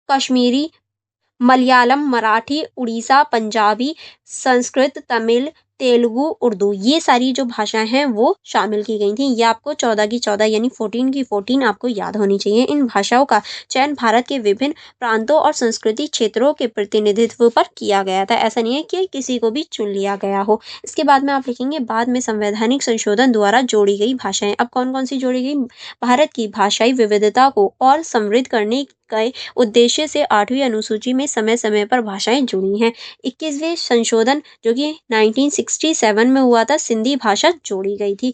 कश्मीरी, मलयालम, मराठी, उड़ीसा, पंजाबी, संस्कृत, तमिल, तेलुगु, उर्दू, ये सारी जो भाषाएं हैं वो शामिल की गई थी। ये आपको 14 की 14 यानी 14 की 14 आपको याद होनी चाहिए। इन भाषाओं का चयन भारत के विभिन्न प्रांतों और संस्कृति क्षेत्रों के प्रतिनिधित्व पर किया गया था। ऐसा नहीं है कि किसी को भी चुन लिया गया हो। इसके बाद में आप लिखेंगे बाद में संवैधानिक संशोधन द्वारा जोड़ी गई भाषाएं। अब कौन कौन सी जोड़ी गई? भारत की भाषाई विविधता को और समृद्ध करने के उद्देश्य से 8वीं अनुसूची में समय समय पर भाषाएं जुड़ी हैं। 21वें संशोधन जो कि 1967 में हुआ था, सिंधी भाषा जोड़ी गई थी।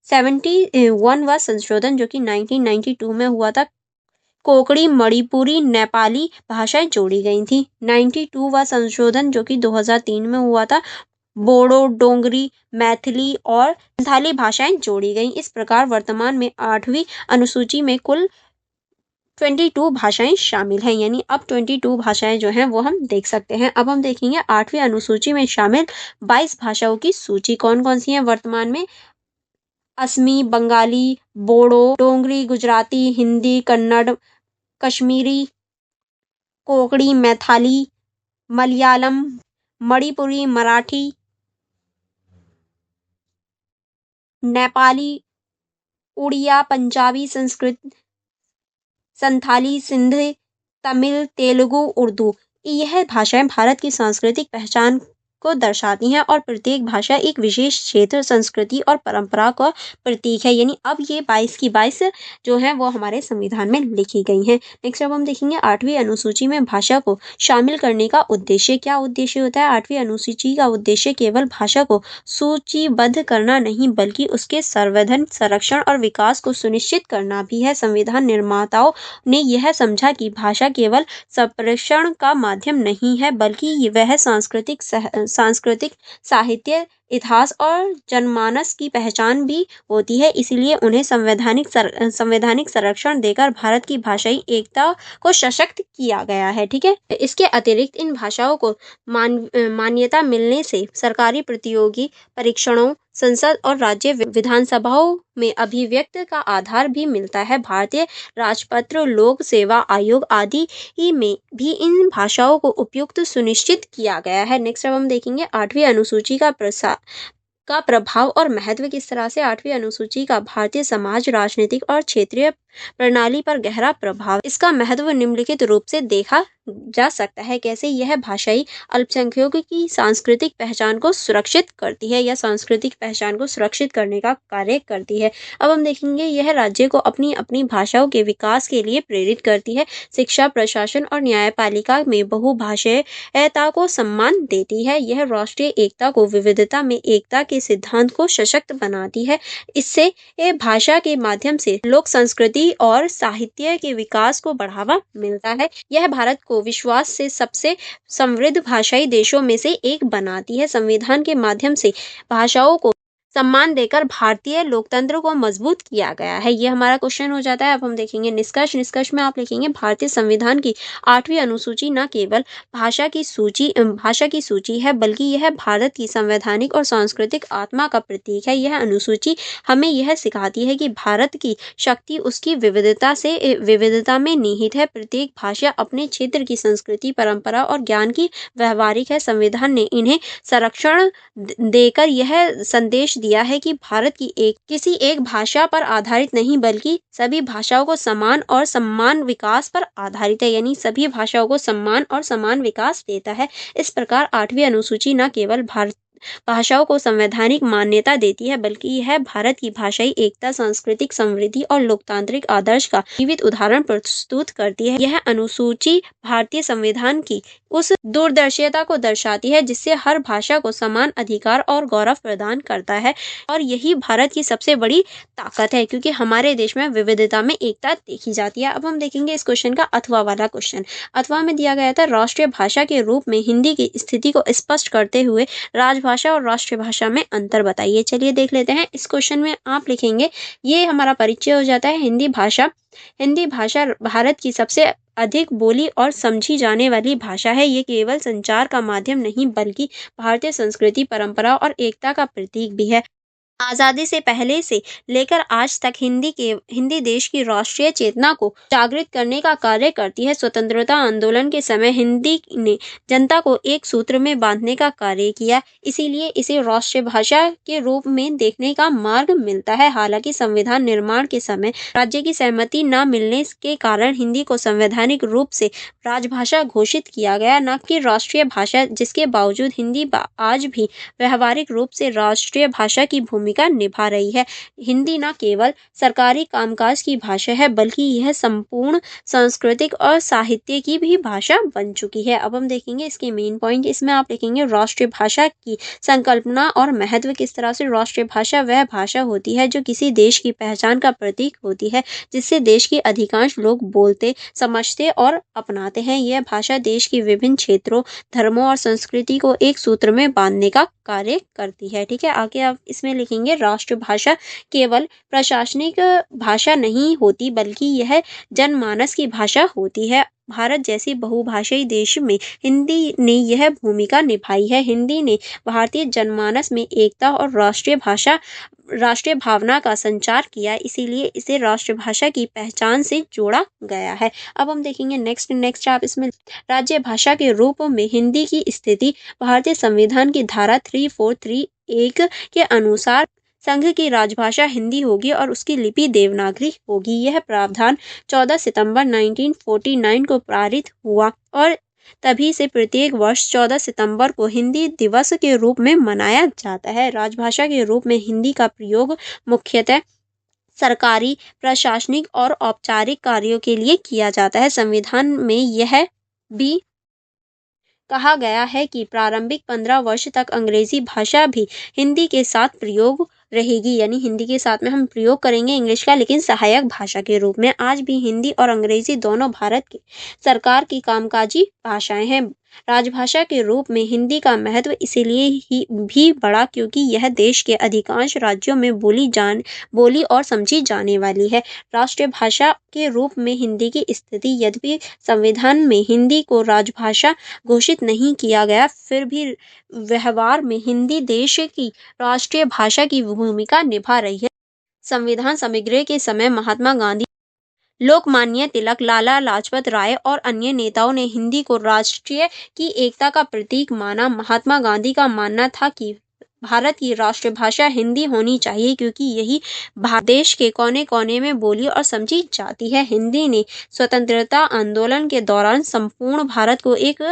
71वां संशोधन जो कि 1992 में हुआ था, कोंकणी, मणिपुरी, नेपाली भाषाएं जोड़ी गई थी। 92वां संशोधन जो कि 2003 में हुआ था, बोडो, डोंगरी, मैथिली और संथाली भाषाएं जोड़ी गई। इस प्रकार वर्तमान में 8वीं अनुसूची में कुल 22 भाषाएं शामिल हैं, यानी अब 22 भाषाएं जो हैं वो हम देख सकते हैं। अब हम देखेंगे 8वीं अनुसूची में शामिल 22 भाषाओं की सूची कौन कौन सी हैं वर्तमान में। असमी, बंगाली, बोडो, डोंगरी, गुजराती, हिंदी, कन्नड़, कश्मीरी, कोंकणी, मैथिली, मलयालम, मणिपुरी, मराठी, नेपाली, उड़िया, पंजाबी, संस्कृत, संथाली, सिंधी, तमिल, तेलुगु, उर्दू। यह भाषाएं भारत की सांस्कृतिक पहचान को दर्शाती हैं और प्रत्येक भाषा एक विशेष क्षेत्र, संस्कृति और परंपरा का प्रतीक है। यानी अब ये 22 की 22 जो है वो हमारे संविधान में लिखी गई हैं। नेक्स्ट अब हम देखेंगे 8वीं अनुसूची में भाषा को शामिल करने का उद्देश्य। क्या उद्देश्य होता है? 8वीं अनुसूची का उद्देश्य केवल भाषा को सूचीबद्ध करना नहीं बल्कि उसके संवर्धन, संरक्षण और विकास को सुनिश्चित करना भी है। संविधान निर्माताओं ने यह समझा कि भाषा केवल संप्रेषण का माध्यम नहीं है बल्कि वह सांस्कृतिक, साहित्य, इतिहास और जनमानस की पहचान भी होती है। इसलिए उन्हें संवैधानिक संरक्षण देकर भारत की भाषाई एकता को सशक्त किया गया है। ठीक है, इसके अतिरिक्त इन भाषाओं को मान्यता मिलने से सरकारी प्रतियोगी परीक्षणों, संसद और राज्य विधानसभाओं में अभिव्यक्त का आधार भी मिलता है। भारतीय राजपत्र, लोक सेवा आयोग आदि में भी इन भाषाओं को उपयुक्त सुनिश्चित किया गया है। नेक्स्ट अब हम देखेंगे 8वीं अनुसूची का प्रभाव और महत्व। किस तरह से 8वीं अनुसूची का भारतीय समाज, राजनीतिक और क्षेत्रीय प्रणाली पर गहरा प्रभाव। इसका महत्व निम्नलिखित रूप से देखा जा सकता है। कैसे? यह भाषाई अल्पसंख्यकों की सांस्कृतिक पहचान को सुरक्षित करती है या सांस्कृतिक पहचान को सुरक्षित करने का कार्य करती है। अब हम देखेंगे यह राज्य को अपनी अपनी भाषाओं के विकास के लिए प्रेरित करती है। शिक्षा, प्रशासन और न्यायपालिका में बहुभाषायता को सम्मान देती है। यह राष्ट्रीय एकता को विविधता में एकता के सिद्धांत को सशक्त बनाती है। इससे भाषा के माध्यम से लोक संस्कृति और साहित्य के विकास को बढ़ावा मिलता है। यह भारत को विश्वास से सबसे समृद्ध भाषाई देशों में से एक बनाती है। संविधान के माध्यम से भाषाओं को सम्मान देकर भारतीय लोकतंत्र को मजबूत किया गया है। ये हमारा क्वेश्चन हो जाता है। अब हम देखेंगे निष्कर्ष। निष्कर्ष में आप लिखेंगे भारतीय संविधान की 8वीं अनुसूची न केवल भाषा की सूची है बल्कि यह भारत की संवैधानिक और सांस्कृतिक आत्मा का प्रतीक है। यह अनुसूची हमें यह सिखाती है कि भारत की शक्ति उसकी विविधता में निहित है। प्रत्येक भाषा अपने क्षेत्र की संस्कृति, परंपरा और ज्ञान की व्यवहारिक है। संविधान ने इन्हें संरक्षण देकर यह संदेश दिया है कि भारत की किसी एक भाषा पर आधारित नहीं बल्कि सभी भाषाओं को समान विकास पर आधारित है। यानी सभी भाषाओं को सम्मान और समान विकास देता है। इस प्रकार 8वीं अनुसूची न केवल भाषाओं को संवैधानिक मान्यता देती है बल्कि यह भारत की भाषाई एकता, सांस्कृतिक समृद्धि और लोकतांत्रिक आदर्श का जीवित उदाहरण प्रस्तुत करती है। यह अनुसूची भारतीय संविधान की उस दूरदर्शिता को दर्शाती है जिससे हर भाषा को समान अधिकार और गौरव प्रदान करता है और यही भारत की सबसे बड़ी ताकत है क्योंकि हमारे देश में विविधता में एकता देखी जाती है। अब हम देखेंगे इस क्वेश्चन का अथवा वाला क्वेश्चन। अथवा में दिया गया था राष्ट्रीय भाषा के रूप में हिंदी की स्थिति को स्पष्ट करते हुए राजभाषा और राष्ट्रीय भाषा में अंतर बताइए। चलिए देख लेते हैं। इस क्वेश्चन में आप लिखेंगे, ये हमारा परिचय हो जाता है हिंदी भाषा। हिंदी भाषा भारत की सबसे अधिक बोली और समझी जाने वाली भाषा है। ये केवल संचार का माध्यम नहीं बल्कि भारतीय संस्कृति, परंपरा और एकता का प्रतीक भी है। आज़ादी से पहले से लेकर आज तक हिंदी देश की राष्ट्रीय चेतना को जागृत करने का कार्य करती है। स्वतंत्रता आंदोलन के समय हिंदी ने जनता को एक सूत्र में बांधने का कार्य किया, इसीलिए इसे राष्ट्रीय भाषा के रूप में देखने का मार्ग मिलता है। हालांकि संविधान निर्माण के समय राज्य की सहमति न मिलने के कारण हिंदी को संवैधानिक रूप से राजभाषा घोषित किया गया, न कि राष्ट्रीय भाषा। जिसके बावजूद हिंदी आज भी व्यवहारिक रूप से राष्ट्रीय भाषा की भूमिका निभा रही है। हिंदी न केवल सरकारी कामकाज की भाषा है बल्कि यह संपूर्ण सांस्कृतिक और साहित्य की भी भाषा बन चुकी है। अब हम देखेंगे इसके मेन पॉइंट। इसमें आप लिखेंगे राष्ट्रीय भाषा की संकल्पना और महत्व। किस तरह से राष्ट्रीय भाषा वह भाषा होती है जो किसी देश की पहचान का प्रतीक होती है, जिससे देश के अधिकांश लोग बोलते, समझते और अपनाते हैं। यह भाषा देश की विभिन्न क्षेत्रों, धर्मों और संस्कृति को एक सूत्र में बांधने का कार्य करती है। ठीक है, आगे आप इसमें लिखेंगे राष्ट्रभाषा केवल प्रशासनिक भाषा नहीं होती बल्कि यह जनमानस की भाषा होती है। भारत जैसे बहुभाषाई देश में हिंदी ने यह भूमिका निभाई है। हिंदी ने भारतीय जनमानस में एकता और राष्ट्रीय भावना का संचार किया, इसीलिए इसे राष्ट्रभाषा की पहचान से जोड़ा गया है। अब हम देखेंगे नेक्स्ट आप इसमें राज्य भाषा के रूप में हिंदी की स्थिति। भारतीय संविधान की धारा 3431 के अनुसार संघ की राजभाषा हिंदी होगी और उसकी लिपि देवनागरी होगी। यह प्रावधान 14 सितंबर 1949 को पारित हुआ और तभी से प्रत्येक वर्ष 14 सितंबर को हिंदी दिवस के रूप में मनाया जाता है। राजभाषा के रूप में हिंदी का प्रयोग मुख्यतः सरकारी, प्रशासनिक और औपचारिक कार्यों के लिए किया जाता है। संविधान में यह भी कहा गया है कि प्रारंभिक 15 वर्ष तक अंग्रेजी भाषा भी हिंदी के साथ प्रयोग रहेगी, यानी हिंदी के साथ में हम प्रयोग करेंगे इंग्लिश का, लेकिन सहायक भाषा के रूप में। आज भी हिंदी और अंग्रेजी दोनों भारत की सरकार की कामकाजी भाषाएं हैं। राजभाषा के रूप में हिंदी का महत्व इसीलिए ही भी बढ़ा क्योंकि यह देश के अधिकांश राज्यों में बोली और समझी जाने वाली है। राष्ट्रीय भाषा के रूप में हिंदी की स्थिति, यद्यपि संविधान में हिंदी को राजभाषा घोषित नहीं किया गया, फिर भी व्यवहार में हिंदी देश की राष्ट्रीय भाषा की भूमिका निभा रही है। संविधान समिग्र के समय महात्मा गांधी, लोकमान्य तिलक, लाला लाजपत राय और अन्य नेताओं ने हिंदी को राष्ट्रीय की एकता का प्रतीक माना। महात्मा गांधी का मानना था कि भारत की राष्ट्रभाषा हिंदी होनी चाहिए क्योंकि यही देश के कोने-कोने में बोली और समझी जाती है। हिंदी ने स्वतंत्रता आंदोलन के दौरान संपूर्ण भारत को एक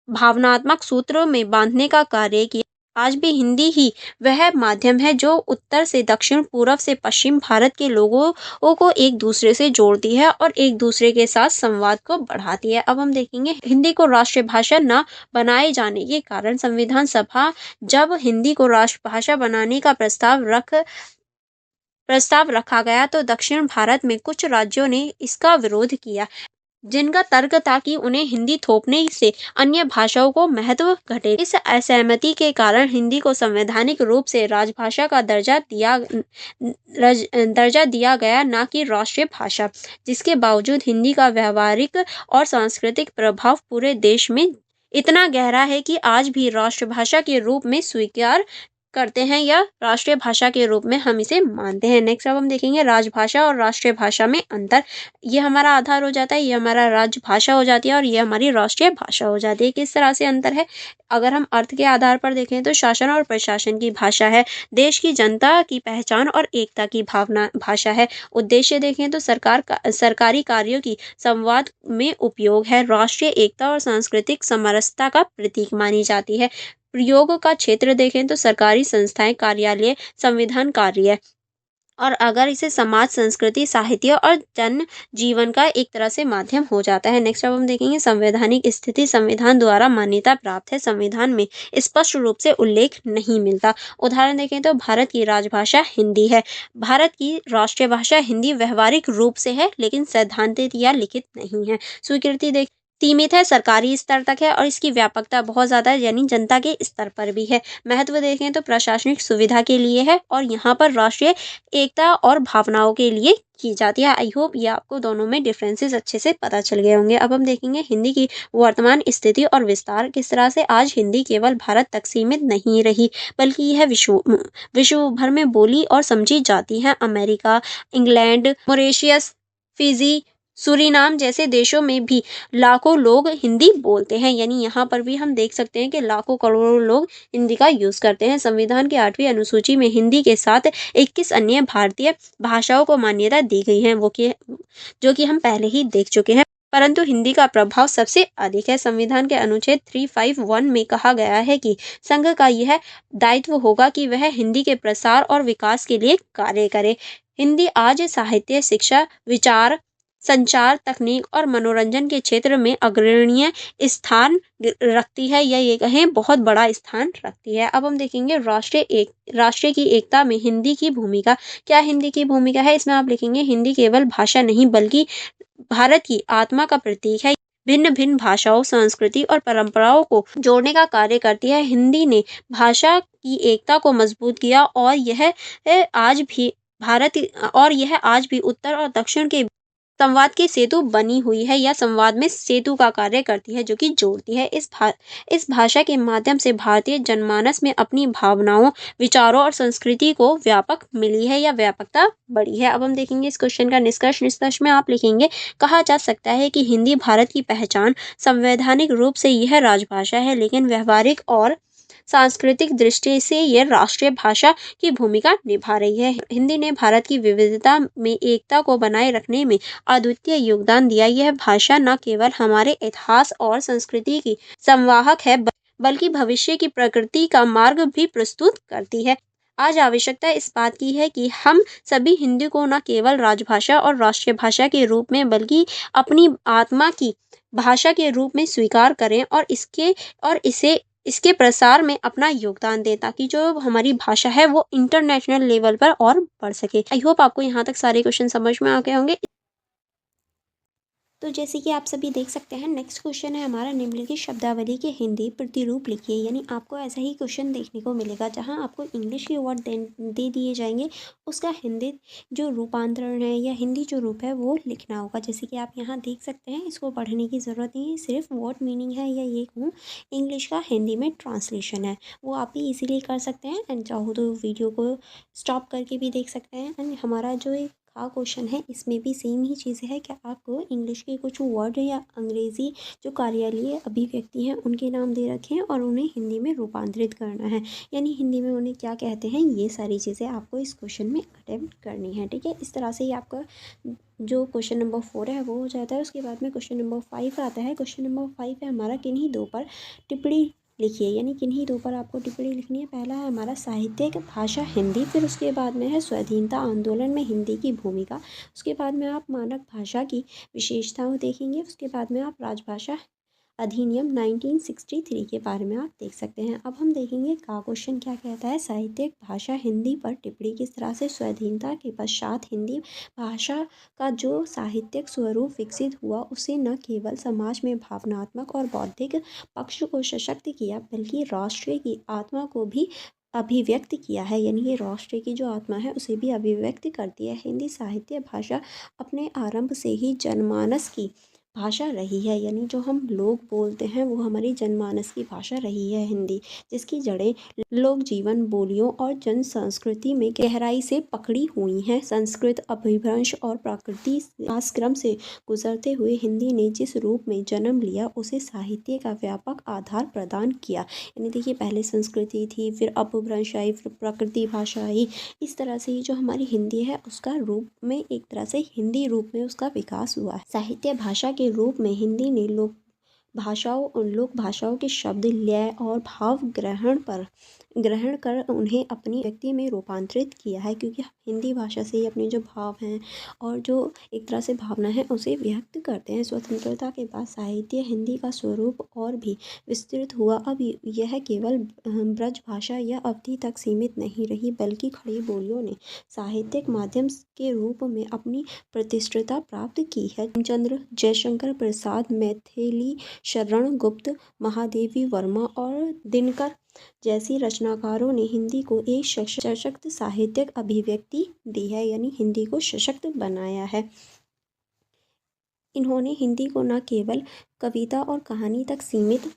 भावनात्मक सूत्र में बांधने का कार्य किया। आज भी हिंदी ही वह माध्यम है जो उत्तर से दक्षिण, पूर्व से पश्चिम भारत के लोगों को एक दूसरे से जोड़ती है और एक दूसरे के साथ संवाद को बढ़ाती है। अब हम देखेंगे हिंदी को राष्ट्रीय भाषा न बनाए जाने के कारण। संविधान सभा जब हिंदी को राष्ट्रभाषा बनाने का प्रस्ताव रखा गया तो दक्षिण भारत में कुछ राज्यों ने इसका विरोध किया, जिनका तर्क था कि उन्हें हिंदी थोपने से अन्य भाषाओं को महत्व घटे। इस असहमति के कारण हिंदी को संवैधानिक रूप से राजभाषा का दर्जा दिया गया, न कि राष्ट्रीय भाषा, जिसके बावजूद हिंदी का व्यावहारिक और सांस्कृतिक प्रभाव पूरे देश में इतना गहरा है कि आज भी राष्ट्रभाषा के रूप में स्वीकार करते हैं या राष्ट्रीय भाषा के रूप में हम इसे मानते हैं। नेक्स्ट अब हम देखेंगे राजभाषा और राष्ट्रीय भाषा में अंतर। ये हमारा आधार हो जाता है, ये हमारा राजभाषा हो जाती है और ये हमारी राष्ट्रीय भाषा हो जाती है। किस तरह से अंतर है? अगर हम अर्थ के आधार पर देखें तो शासन और प्रशासन की भाषा है, देश की जनता की पहचान और एकता की भाषा है। उद्देश्य देखें तो सरकारी कार्यों की संवाद में उपयोग है। राष्ट्रीय एकता और सांस्कृतिक समरसता का प्रतीक मानी जाती है। प्रयोग का क्षेत्र देखें तो सरकारी संस्थाएं, कार्यालय, संविधान कार्य, और अगर इसे समाज, संस्कृति, साहित्य और जन जीवन का एक तरह से माध्यम हो जाता है। नेक्स्ट अब हम देखेंगे संवैधानिक स्थिति। संविधान द्वारा मान्यता प्राप्त है। संविधान में स्पष्ट रूप से उल्लेख नहीं मिलता। उदाहरण देखें तो भारत की राजभाषा हिंदी है। भारत की राष्ट्रीय भाषा हिंदी व्यवहारिक रूप से है, लेकिन सैद्धांतिक या लिखित नहीं है। स्वीकृति सीमित है, सरकारी स्तर तक है और इसकी व्यापकता बहुत ज़्यादा है, यानी जनता के स्तर पर भी है। महत्व देखें तो प्रशासनिक सुविधा के लिए है और यहाँ पर राष्ट्रीय एकता और भावनाओं के लिए की जाती है। आई होप ये आपको दोनों में डिफरेंसेस अच्छे से पता चल गए होंगे। अब हम देखेंगे हिंदी की वर्तमान स्थिति और विस्तार। किस तरह से आज हिंदी केवल भारत तक सीमित नहीं रही, बल्कि यह विश्व भर में बोली और समझी जाती है। America, England, Mauritius, Fiji, Suriname जैसे देशों में भी लाखों लोग हिंदी बोलते हैं, यानी यहाँ पर भी हम देख सकते हैं कि लाखों करोड़ों लोग हिंदी का यूज़ करते हैं। संविधान की 8वीं अनुसूची में हिंदी के साथ 21 अन्य भारतीय भाषाओं को मान्यता दी गई है, जो कि हम पहले ही देख चुके हैं, परंतु हिंदी का प्रभाव सबसे अधिक है। संविधान के अनुच्छेद 351 में कहा गया है कि संघ का यह दायित्व होगा कि वह हिंदी के प्रसार और विकास के लिए कार्य करे। हिंदी आज साहित्य, शिक्षा, विचार, संचार, तकनीक और मनोरंजन के क्षेत्र में अग्रणीय स्थान रखती है, या ये कहें बहुत बड़ा स्थान रखती है। अब हम देखेंगे राष्ट्र की एकता में हिंदी की भूमिका। क्या हिंदी की भूमिका है? इसमें आप लिखेंगे हिंदी केवल भाषा नहीं बल्कि भारत की आत्मा का प्रतीक है। भिन्न भिन्न भाषाओं, संस्कृति और परंपराओं को जोड़ने का कार्य करती है। हिंदी ने भाषा की एकता को मजबूत किया और यह आज भी उत्तर और दक्षिण के संवाद की सेतु बनी हुई है, या संवाद में सेतु का कार्य करती है, जो कि जोड़ती है। इस भाषा के माध्यम से भारतीय जनमानस में अपनी भावनाओं, विचारों और संस्कृति को व्यापक मिली है या व्यापकता बढ़ी है। अब हम देखेंगे इस क्वेश्चन का निष्कर्ष में आप लिखेंगे कहा जा सकता है कि हिंदी भारत की पहचान, संवैधानिक रूप से यह राजभाषा है, लेकिन व्यवहारिक और सांस्कृतिक दृष्टि से यह राष्ट्रीय भाषा की भूमिका निभा रही है। हिंदी ने भारत की विविधता में एकता को बनाए रखने में अद्वितीय योगदान दिया। यह भाषा न केवल हमारे इतिहास और संस्कृति की संवाहक है बल्कि भविष्य की प्रकृति का मार्ग भी प्रस्तुत करती है। आज आवश्यकता इस बात की है कि हम सभी हिंदी को न केवल राजभाषा और राष्ट्रीय भाषा के रूप में बल्कि अपनी आत्मा की भाषा के रूप में स्वीकार करें और इसके प्रसार में अपना योगदान दें ताकि जो हमारी भाषा है वो इंटरनेशनल लेवल पर और बढ़ सके। आई होप आपको यहाँ तक सारे क्वेश्चन समझ में आ गए होंगे। तो जैसे कि आप सभी देख सकते हैं, नेक्स्ट क्वेश्चन है हमारा, निम्नलिखित शब्दावली के हिंदी प्रतिरूप लिखिए। यानी आपको ऐसा ही क्वेश्चन देखने को मिलेगा जहां आपको इंग्लिश के वर्ड दे दिए जाएंगे, उसका हिंदी जो रूपांतरण है या हिंदी जो रूप है वो लिखना होगा। जैसे कि आप यहाँ देख सकते हैं, इसको पढ़ने की ज़रूरत नहीं है, सिर्फ वर्ड मीनिंग है या ये कहूँ इंग्लिश का हिंदी में ट्रांसलेशन है, वो आप भी इजीली कर सकते हैं। एंड चाहो तो वीडियो को स्टॉप करके भी देख सकते हैं। एंड हमारा जो एक क्वेश्चन है इसमें भी सेम ही चीज़ है कि आपको इंग्लिश के कुछ वर्ड या अंग्रेज़ी जो कार्यालयीय अभिव्यक्ति हैं उनके नाम दे रखे हैं और उन्हें हिंदी में रूपांतरित करना है, यानी हिंदी में उन्हें क्या कहते हैं, ये सारी चीज़ें आपको इस क्वेश्चन में अटेम्प्ट करनी है। ठीक है, इस तरह से ही आपका जो क्वेश्चन नंबर 4 है वो हो जाता है। उसके बाद में क्वेश्चन नंबर 5 आता है। क्वेश्चन नंबर 5 है हमारा, किन्हीं दो पर टिप्पणी लिखिए। यानी किन्हीं दो पर आपको टिप्पणी लिखनी है। पहला है हमारा साहित्यिक भाषा हिंदी, फिर उसके बाद में है स्वाधीनता आंदोलन में हिंदी की भूमिका, उसके बाद में आप मानक भाषा की विशेषताओं देखेंगे, उसके बाद में आप राजभाषा अधिनियम 1963 के बारे में आप देख सकते हैं। अब हम देखेंगे का क्वेश्चन क्या कहता है, साहित्यिक भाषा हिंदी पर टिप्पणी किस तरह से स्वाधीनता के पश्चात हिंदी भाषा का जो साहित्यिक स्वरूप विकसित हुआ उसे न केवल समाज में भावनात्मक और बौद्धिक पक्ष को सशक्त किया बल्कि राष्ट्र की आत्मा को भी अभिव्यक्त किया है। यानी ये राष्ट्र की जो आत्मा है उसे भी अभिव्यक्त करती है। हिंदी साहित्य भाषा अपने आरंभ से ही जनमानस की भाषा रही है, यानी जो हम लोग बोलते हैं वो हमारी जनमानस की भाषा रही है हिंदी, जिसकी जड़ें लोक जीवन, बोलियों और जन संस्कृति में गहराई से पकड़ी हुई हैं। संस्कृत अपभ्रंश और प्राकृतिक विकासक्रम से गुजरते हुए हिंदी ने जिस रूप में जन्म लिया उसे साहित्य का व्यापक आधार प्रदान किया। यानी देखिए, पहले संस्कृति थी, फिर अपभ्रंश आई, फिर प्राकृतिक भाषा आई, इस तरह से जो हमारी हिंदी है उसका रूप में एक तरह से हिंदी रूप में उसका विकास हुआ है। साहित्य भाषा के रूप में हिंदी ने लोक भाषाओं के शब्द, लय और भाव ग्रहण कर उन्हें अपनी व्यक्ति में रूपांतरित किया है, क्योंकि हिंदी भाषा से ही अपने जो भाव हैं और जो एक तरह से भावना है उसे व्यक्त करते हैं। स्वतंत्रता के बाद साहित्य हिंदी का स्वरूप और भी विस्तृत हुआ। अब यह केवल ब्रज भाषा या अवधि तक सीमित नहीं रही बल्कि खड़ी बोलियों ने साहित्यिक माध्यम के रूप में अपनी प्रतिष्ठिता प्राप्त की है। चंद्र, जयशंकर प्रसाद, मैथिली शरण गुप्त, महादेवी वर्मा और दिनकर जैसी रचनाकारों ने हिंदी को एक सशक्त साहित्यिक अभिव्यक्ति दी है, यानी हिंदी को सशक्त बनाया है। इन्होंने हिंदी को न केवल कविता और कहानी तक सीमित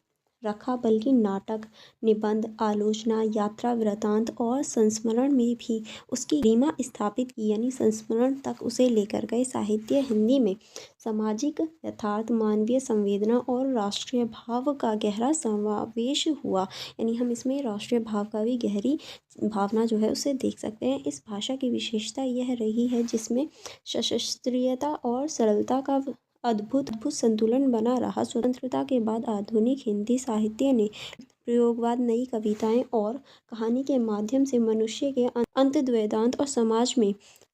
रखा बल्कि नाटक, निबंध, आलोचना, यात्रा वृत्तांत और संस्मरण में भी उसकी गरिमा स्थापित की, यानी संस्मरण तक उसे लेकर गए। साहित्य हिंदी में सामाजिक यथार्थ, मानवीय संवेदना और राष्ट्रीय भाव का गहरा समावेश हुआ, यानी हम इसमें राष्ट्रीय भाव का भी गहरी भावना जो है उसे देख सकते हैं। इस भाषा की विशेषता यह रही है जिसमें सशास्त्रीयता और सरलता का अद्भुत संतुलन बना रहा। स्वतंत्रता के बाद आधुनिक हिंदी साहित्य ने प्रयोगवाद, नई कविताएं और कहानी के माध्यम से मनुष्य के अंतर्द्वैतांत और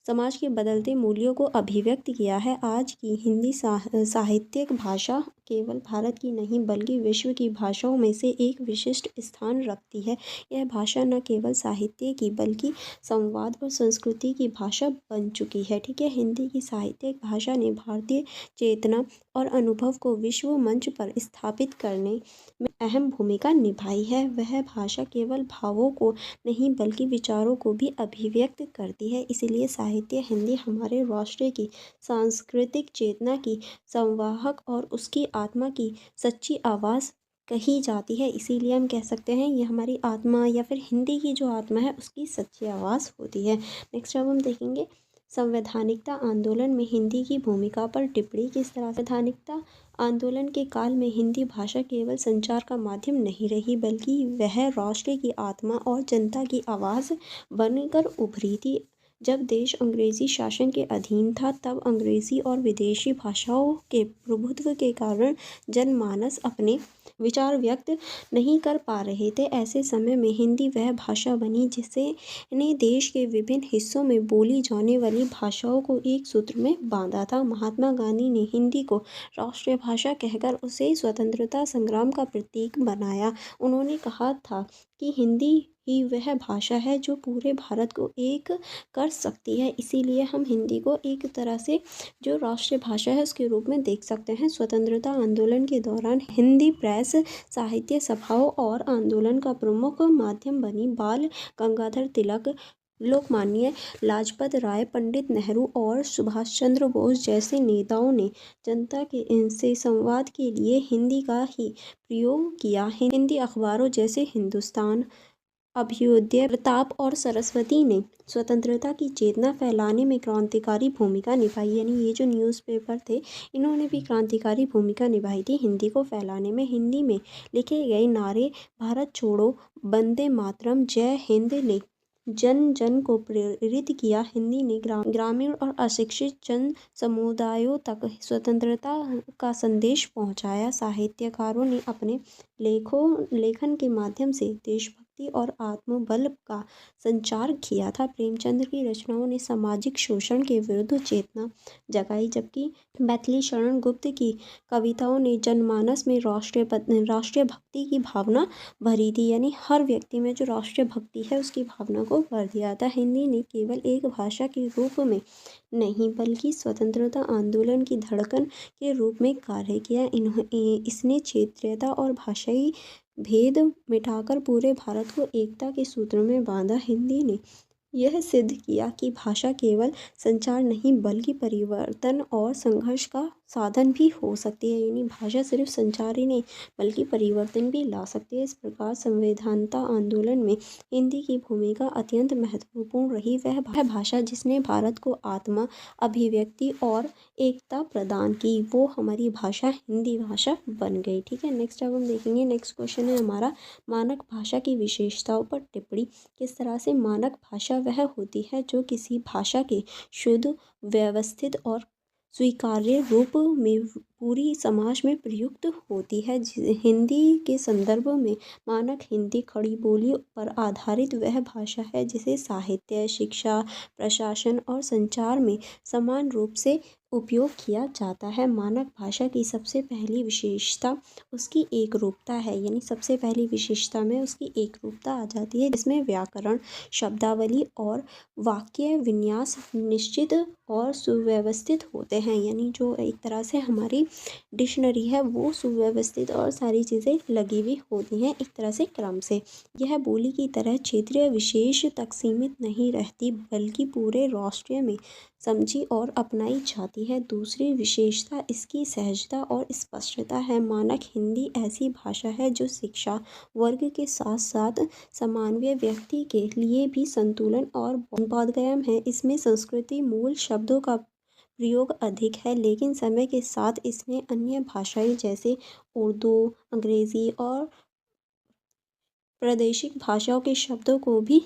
समाज के बदलते मूल्यों को अभिव्यक्त किया है। आज की हिंदी साहित्यिक भाषा केवल भारत की नहीं बल्कि विश्व की भाषाओं में से एक विशिष्ट स्थान रखती है। यह भाषा न केवल साहित्य की बल्कि संवाद और संस्कृति की भाषा बन चुकी है। ठीक है, हिंदी की साहित्यिक भाषा ने भारतीय चेतना और अनुभव को विश्व मंच पर स्थापित करने में अहम भूमिका निभाई है। वह भाषा केवल भावों को नहीं बल्कि विचारों को भी अभिव्यक्त करती है। इसलिए साहित्य हिंदी हमारे राष्ट्र की सांस्कृतिक चेतना की संवाहक और उसकी आत्मा की सच्ची आवाज़ कही जाती है। इसीलिए हम कह सकते हैं ये हमारी आत्मा या फिर हिंदी की जो आत्मा है उसकी सच्ची आवाज़ होती है। नेक्स्ट अब हम देखेंगे संवैधानिकता आंदोलन में हिंदी की भूमिका पर टिप्पणी किस तरह। संवैधानिकता आंदोलन के काल में हिंदी भाषा केवल संचार का माध्यम नहीं रही, बल्कि वह राष्ट्र की आत्मा और जनता की आवाज़ बनकर उभरी थी। जब देश अंग्रेजी शासन के अधीन था, तब अंग्रेजी और विदेशी भाषाओं के प्रभुत्व के कारण जनमानस अपने विचार व्यक्त नहीं कर पा रहे थे। ऐसे समय में हिंदी वह भाषा बनी जिसे ने देश के विभिन्न हिस्सों में बोली जाने वाली भाषाओं को एक सूत्र में बांधा था। महात्मा गांधी ने हिंदी को राष्ट्रीय भाषा कहकर उसे स्वतंत्रता संग्राम का प्रतीक बनाया। उन्होंने कहा था कि हिंदी ही वह भाषा है जो पूरे भारत को एक कर सकती है। इसीलिए हम हिंदी को एक तरह से जो राष्ट्रीय भाषा है उसके रूप में देख सकते हैं। स्वतंत्रता आंदोलन के दौरान हिंदी प्रेस, साहित्य सभाओं और आंदोलन का प्रमुख माध्यम बनी। बाल गंगाधर तिलक, लोकमान्य लाजपत राय, पंडित नेहरू और सुभाष चंद्र बोस जैसे नेताओं ने जनता के इनसे संवाद के लिए हिंदी का ही प्रयोग किया। हिंदी अखबारों जैसे हिंदुस्तान, अभ्युदय, प्रताप और सरस्वती ने स्वतंत्रता की चेतना फैलाने में क्रांतिकारी भूमिका निभाई। यानी ये जो न्यूज़पेपर थे, इन्होंने भी क्रांतिकारी भूमिका निभाई थी हिंदी को फैलाने में। हिंदी में लिखे गए नारे भारत छोड़ो, वंदे मातरम, जय हिंद ने जन जन को प्रेरित किया। हिंदी ने ग्रामीण और अशिक्षित जन समुदायों तक स्वतंत्रता का संदेश पहुंचाया। साहित्यकारों ने अपने लेखन के माध्यम से देशभक्ति और आत्मबल का संचार किया था। प्रेमचंद की रचनाओं ने सामाजिक शोषण के विरुद्ध चेतना जगाई, जबकि मैथिली शरण गुप्त की कविताओं ने जनमानस में राष्ट्रीय भक्ति की भावना भरी थी। यानी हर व्यक्ति में जो राष्ट्रीय भक्ति है उसकी भावना को भर दिया था। हिंदी ने केवल एक भाषा के रूप में नहीं, बल्कि स्वतंत्रता आंदोलन की धड़कन के रूप में कार्य किया। इसने क्षेत्रीयता और भाषाई भेद मिटाकर पूरे भारत को एकता के सूत्र में बांधा। हिंदी ने यह सिद्ध किया कि भाषा केवल संचार नहीं, बल्कि परिवर्तन और संघर्ष का साधन भी हो सकती है। यानी भाषा सिर्फ संचार ही नहीं, बल्कि परिवर्तन भी ला सकती है। इस प्रकार संवैधानिकता आंदोलन में हिंदी की भूमिका अत्यंत महत्वपूर्ण रही। वह भाषा जिसने भारत को आत्मा, अभिव्यक्ति और एकता प्रदान की, वो हमारी भाषा हिंदी भाषा बन गई। ठीक है, नेक्स्ट अब हम देखेंगे। नेक्स्ट क्वेश्चन है हमारा, मानक भाषा की विशेषताओं पर टिप्पणी। किस तरह से मानक भाषा वह होती है जो किसी भाषा के शुद्ध, व्यवस्थित और स्वीकार्य रूप में पूरी समाज में प्रयुक्त होती है। हिंदी के संदर्भ में मानक हिंदी खड़ी बोली पर आधारित वह भाषा है जिसे साहित्य, शिक्षा, प्रशासन और संचार में समान रूप से उपयोग किया जाता है। मानक भाषा की सबसे पहली विशेषता उसकी एक रूपता है। यानी सबसे पहली विशेषता में उसकी एक रूपता आ जाती है, जिसमें व्याकरण, शब्दावली और वाक्य विन्यास निश्चित और सुव्यवस्थित होते हैं। यानी जो एक तरह से हमारी डिक्शनरी है वो सुव्यवस्थित और सारी चीज़ें लगी हुई होती हैं एक तरह से क्रम से। यह बोली की तरह क्षेत्रीय विशेष तक सीमित नहीं रहती, बल्कि पूरे राष्ट्र में समझी और अपनाई जाती है। दूसरी विशेषता इसकी सहजता और स्पष्टता है। मानक हिंदी ऐसी भाषा है जो शिक्षा वर्ग के साथ साथ सामान्य व्यक्ति के लिए भी संतुलन और बोधगम्य है। इसमें संस्कृति मूल शब्दों का प्रयोग अधिक है, लेकिन समय के साथ इसने अन्य भाषाएं जैसे उर्दू, अंग्रेजी और प्रादेशिक भाषाओं के शब्दों को भी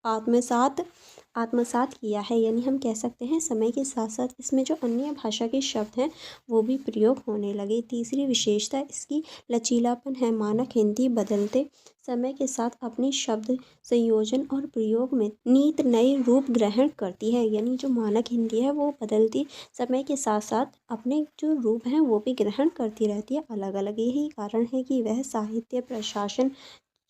आत्मसात किया है। यानी हम कह सकते हैं समय के साथ साथ इसमें जो अन्य भाषा के शब्द हैं वो भी प्रयोग होने लगे। तीसरी विशेषता इसकी लचीलापन है। मानक हिंदी बदलते समय के साथ अपने शब्द संयोजन और प्रयोग में नित नए रूप ग्रहण करती है। यानी जो मानक हिंदी है वो बदलती समय के साथ साथ अपने जो रूप हैं वो भी ग्रहण करती रहती है अलग अलग। यही कारण है कि वह साहित्य, प्रशासन,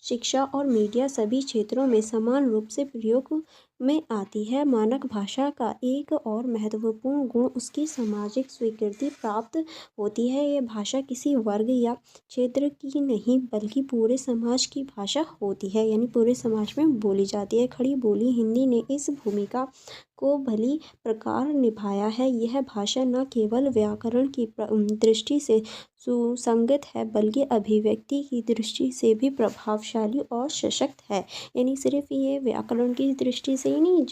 शिक्षा और मीडिया सभी क्षेत्रों में समान रूप से प्रयोग में आती है। मानक भाषा का एक और महत्वपूर्ण गुण उसकी सामाजिक स्वीकृति प्राप्त होती है। ये भाषा किसी वर्ग या क्षेत्र की नहीं, बल्कि पूरे समाज की भाषा होती है। यानी पूरे समाज में बोली जाती है। खड़ी बोली हिंदी ने इस भूमिका को भली प्रकार निभाया है। यह भाषा न केवल व्याकरण की दृष्टि से सुसंगत है, बल्कि अभिव्यक्ति की दृष्टि से भी प्रभावशाली और सशक्त है। यानी सिर्फ ये व्याकरण की दृष्टि से ही नहीं,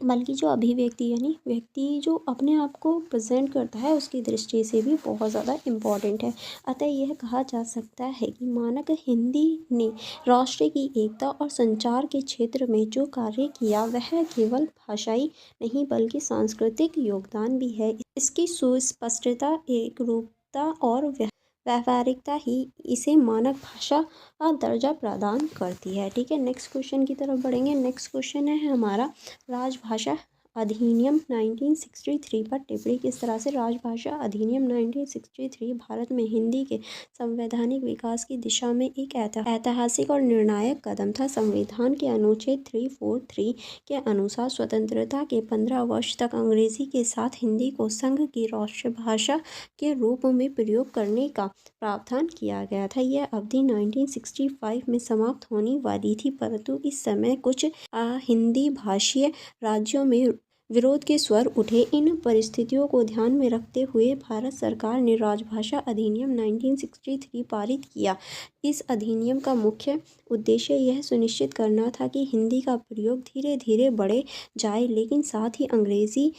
बल्कि जो अभिव्यक्ति यानी व्यक्ति जो अपने आप को प्रेजेंट करता है उसकी दृष्टि से भी बहुत ज़्यादा इम्पॉर्टेंट है। अतः यह कहा जा सकता है कि मानक हिंदी ने राष्ट्र की एकता और संचार के क्षेत्र में जो कार्य किया वह केवल भाषाई नहीं बल्कि सांस्कृतिक योगदान भी है। इसकी सुस्पष्टता, एकरूपता और व्यावहारिकता ही इसे मानक भाषा का दर्जा प्रदान करती है। ठीक है, नेक्स्ट क्वेश्चन की तरफ बढ़ेंगे। नेक्स्ट क्वेश्चन है हमारा राजभाषा अधिनियम 1963 पर टिप्पणी। किस तरह से राजभाषा अधिनियम 1963 भारत में हिंदी के संवैधानिक विकास की दिशा में एक ऐतिहासिक और निर्णायक कदम था। संविधान के अनुच्छेद 343 के अनुसार स्वतंत्रता के 15 वर्ष तक अंग्रेजी के साथ हिंदी को संघ की राष्ट्रभाषा के रूप में प्रयोग करने का प्रावधान किया गया था। यह अवधि 1965 में समाप्त होने वाली थी, परंतु इस समय कुछ हिंदी भाषीय राज्यों में विरोध के स्वर उठे। इन परिस्थितियों को ध्यान में रखते हुए भारत सरकार ने राजभाषा अधिनियम 1963 पारित किया। इस अधिनियम का मुख्य उद्देश्य यह सुनिश्चित करना था कि हिंदी का प्रयोग धीरे धीरे बढ़े जाए, लेकिन साथ ही अंग्रेजी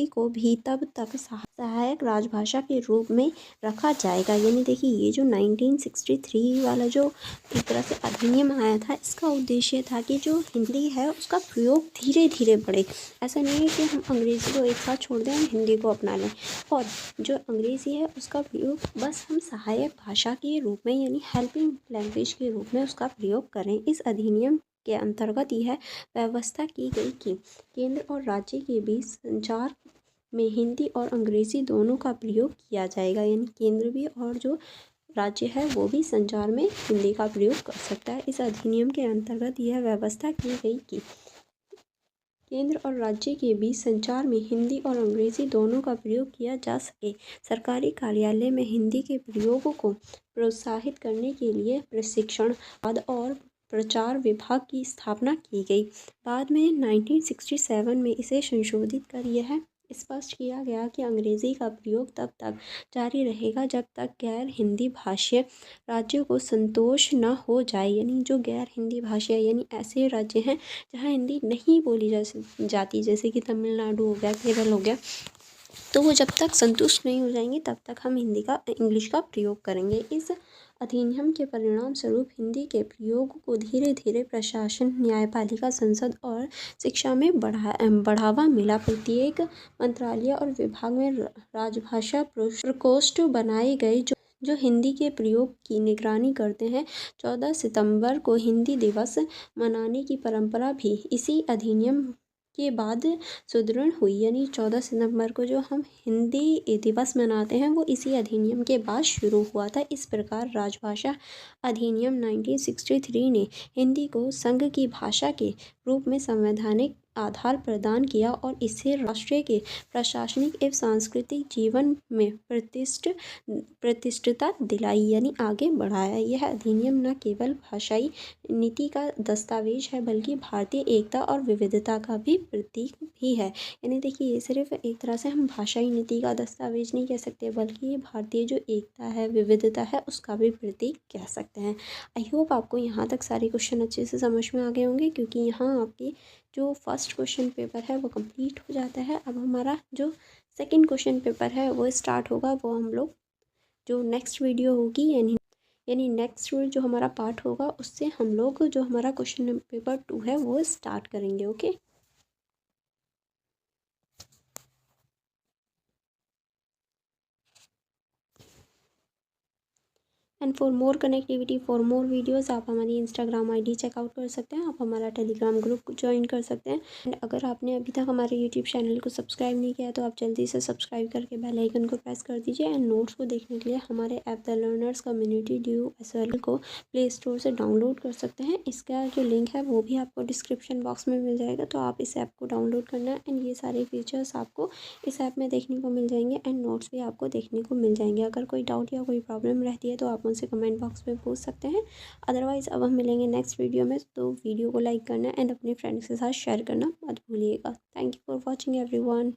को भी तब तक सहायक राजभाषा के रूप में रखा जाएगा। यानी देखिए, ये जो 1963 वाला जो एक तरह से अधिनियम आया था, इसका उद्देश्य था कि जो हिंदी है उसका प्रयोग धीरे धीरे बढ़े। ऐसा नहीं है कि हम अंग्रेज़ी को एक साथ छोड़ दें और हिंदी को अपना लें, और जो अंग्रेज़ी है उसका प्रयोग बस हम सहायक भाषा के रूप में यानी हेल्पिंग लैंग्वेज के रूप में उसका प्रयोग करें। इस अधिनियम के अंतर्गत यह व्यवस्था की गई कि केंद्र और राज्य के बीच संचार में हिंदी और अंग्रेज़ी दोनों का प्रयोग किया जाएगा। यानी केंद्र भी और जो राज्य है वो भी संचार में हिंदी का प्रयोग कर सकता है। इस अधिनियम के अंतर्गत यह व्यवस्था की गई कि केंद्र और राज्य के बीच संचार में हिंदी और अंग्रेज़ी दोनों का प्रयोग किया जा सके। सरकारी कार्यालय में हिंदी के प्रयोग को प्रोत्साहित करने के लिए प्रशिक्षण और प्रचार विभाग की स्थापना की गई। बाद में 1967 में इसे संशोधित कर यह स्पष्ट किया गया कि अंग्रेज़ी का प्रयोग तब तक जारी रहेगा जब तक गैर हिंदी भाषीय राज्यों को संतोष न हो जाए। यानी जो गैर हिंदी भाषा यानी ऐसे राज्य हैं जहाँ हिंदी नहीं बोली जाती, जैसे कि तमिलनाडु हो गया, केरल हो गया, तो वो जब तक संतुष्ट नहीं हो जाएंगे तब तक हम इंग्लिश का प्रयोग करेंगे। इस अधिनियम के परिणाम स्वरूप हिंदी के प्रयोग को धीरे धीरे प्रशासन, न्यायपालिका, संसद और शिक्षा में बढ़ावा मिला। प्रत्येक मंत्रालय और विभाग में राजभाषा प्रकोष्ठ बनाए गए जो हिंदी के प्रयोग की निगरानी करते हैं। 14 सितंबर को हिंदी दिवस मनाने की परंपरा भी इसी अधिनियम के बाद सुदृढ़ हुई। यानी 14 सितंबर को जो हम हिंदी दिवस मनाते हैं वो इसी अधिनियम के बाद शुरू हुआ था। इस प्रकार राजभाषा अधिनियम 1963 ने हिंदी को संघ की भाषा के रूप में संवैधानिक आधार प्रदान किया और इसे राष्ट्र के प्रशासनिक एवं सांस्कृतिक जीवन में प्रतिष्ठिता दिलाई, यानी आगे बढ़ाया। यह अधिनियम न केवल भाषाई नीति का दस्तावेज है बल्कि भारतीय एकता और विविधता का भी प्रतीक भी है। यानी देखिए, ये सिर्फ एक तरह से हम भाषाई नीति का दस्तावेज नहीं कह सकते बल्कि ये भारतीय जो एकता है, विविधता है, उसका भी प्रतीक कह सकते हैं। आई होप आपको यहाँ तक सारे क्वेश्चन अच्छे से समझ में आ गए होंगे, क्योंकि यहाँ आपके जो फर्स्ट क्वेश्चन पेपर है वो कंप्लीट हो जाता है। अब हमारा जो सेकंड क्वेश्चन पेपर है वो स्टार्ट होगा। वो हम लोग जो नेक्स्ट वीडियो होगी यानी नेक्स्ट जो हमारा पार्ट होगा उससे हम लोग जो हमारा क्वेश्चन पेपर 2 है वो स्टार्ट करेंगे। Okay. And for more connectivity, for more videos आप हमारी इंस्टाग्राम आईडी चेकआउट कर सकते हैं। आप हमारा टेलीग्राम ग्रुप ज्वाइन कर सकते हैं। एंड अगर आपने अभी तक हमारे यूट्यूब चैनल को सब्सक्राइब नहीं किया तो आप जल्दी से सब्सक्राइब करके बेल आइकन को प्रेस कर दीजिए। एंड नोट्स को देखने के लिए हमारे app the learners community DUSL को प्ले स्टोर से डाउनलोड कर सकते हैं। इसका जो लिंक है वो भी आपको डिस्क्रिप्शन बॉक्स में मिल जाएगा, तो आप इस ऐप को डाउनलोड करना है। एंड ये सारे फीचर्स आपको इस ऐप में देखने को मिल जाएंगे एंड नोट्स भी आपको देखने को मिल जाएंगे। अगर कोई डाउट या कोई प्रॉब्लम रहती है तो आप मुझसे कमेंट बॉक्स में पूछ सकते हैं। अदरवाइज़ अब हम मिलेंगे नेक्स्ट वीडियो में, तो वीडियो को लाइक करना एंड अपने फ्रेंड्स के साथ शेयर करना मत भूलिएगा। Thank you for watching everyone.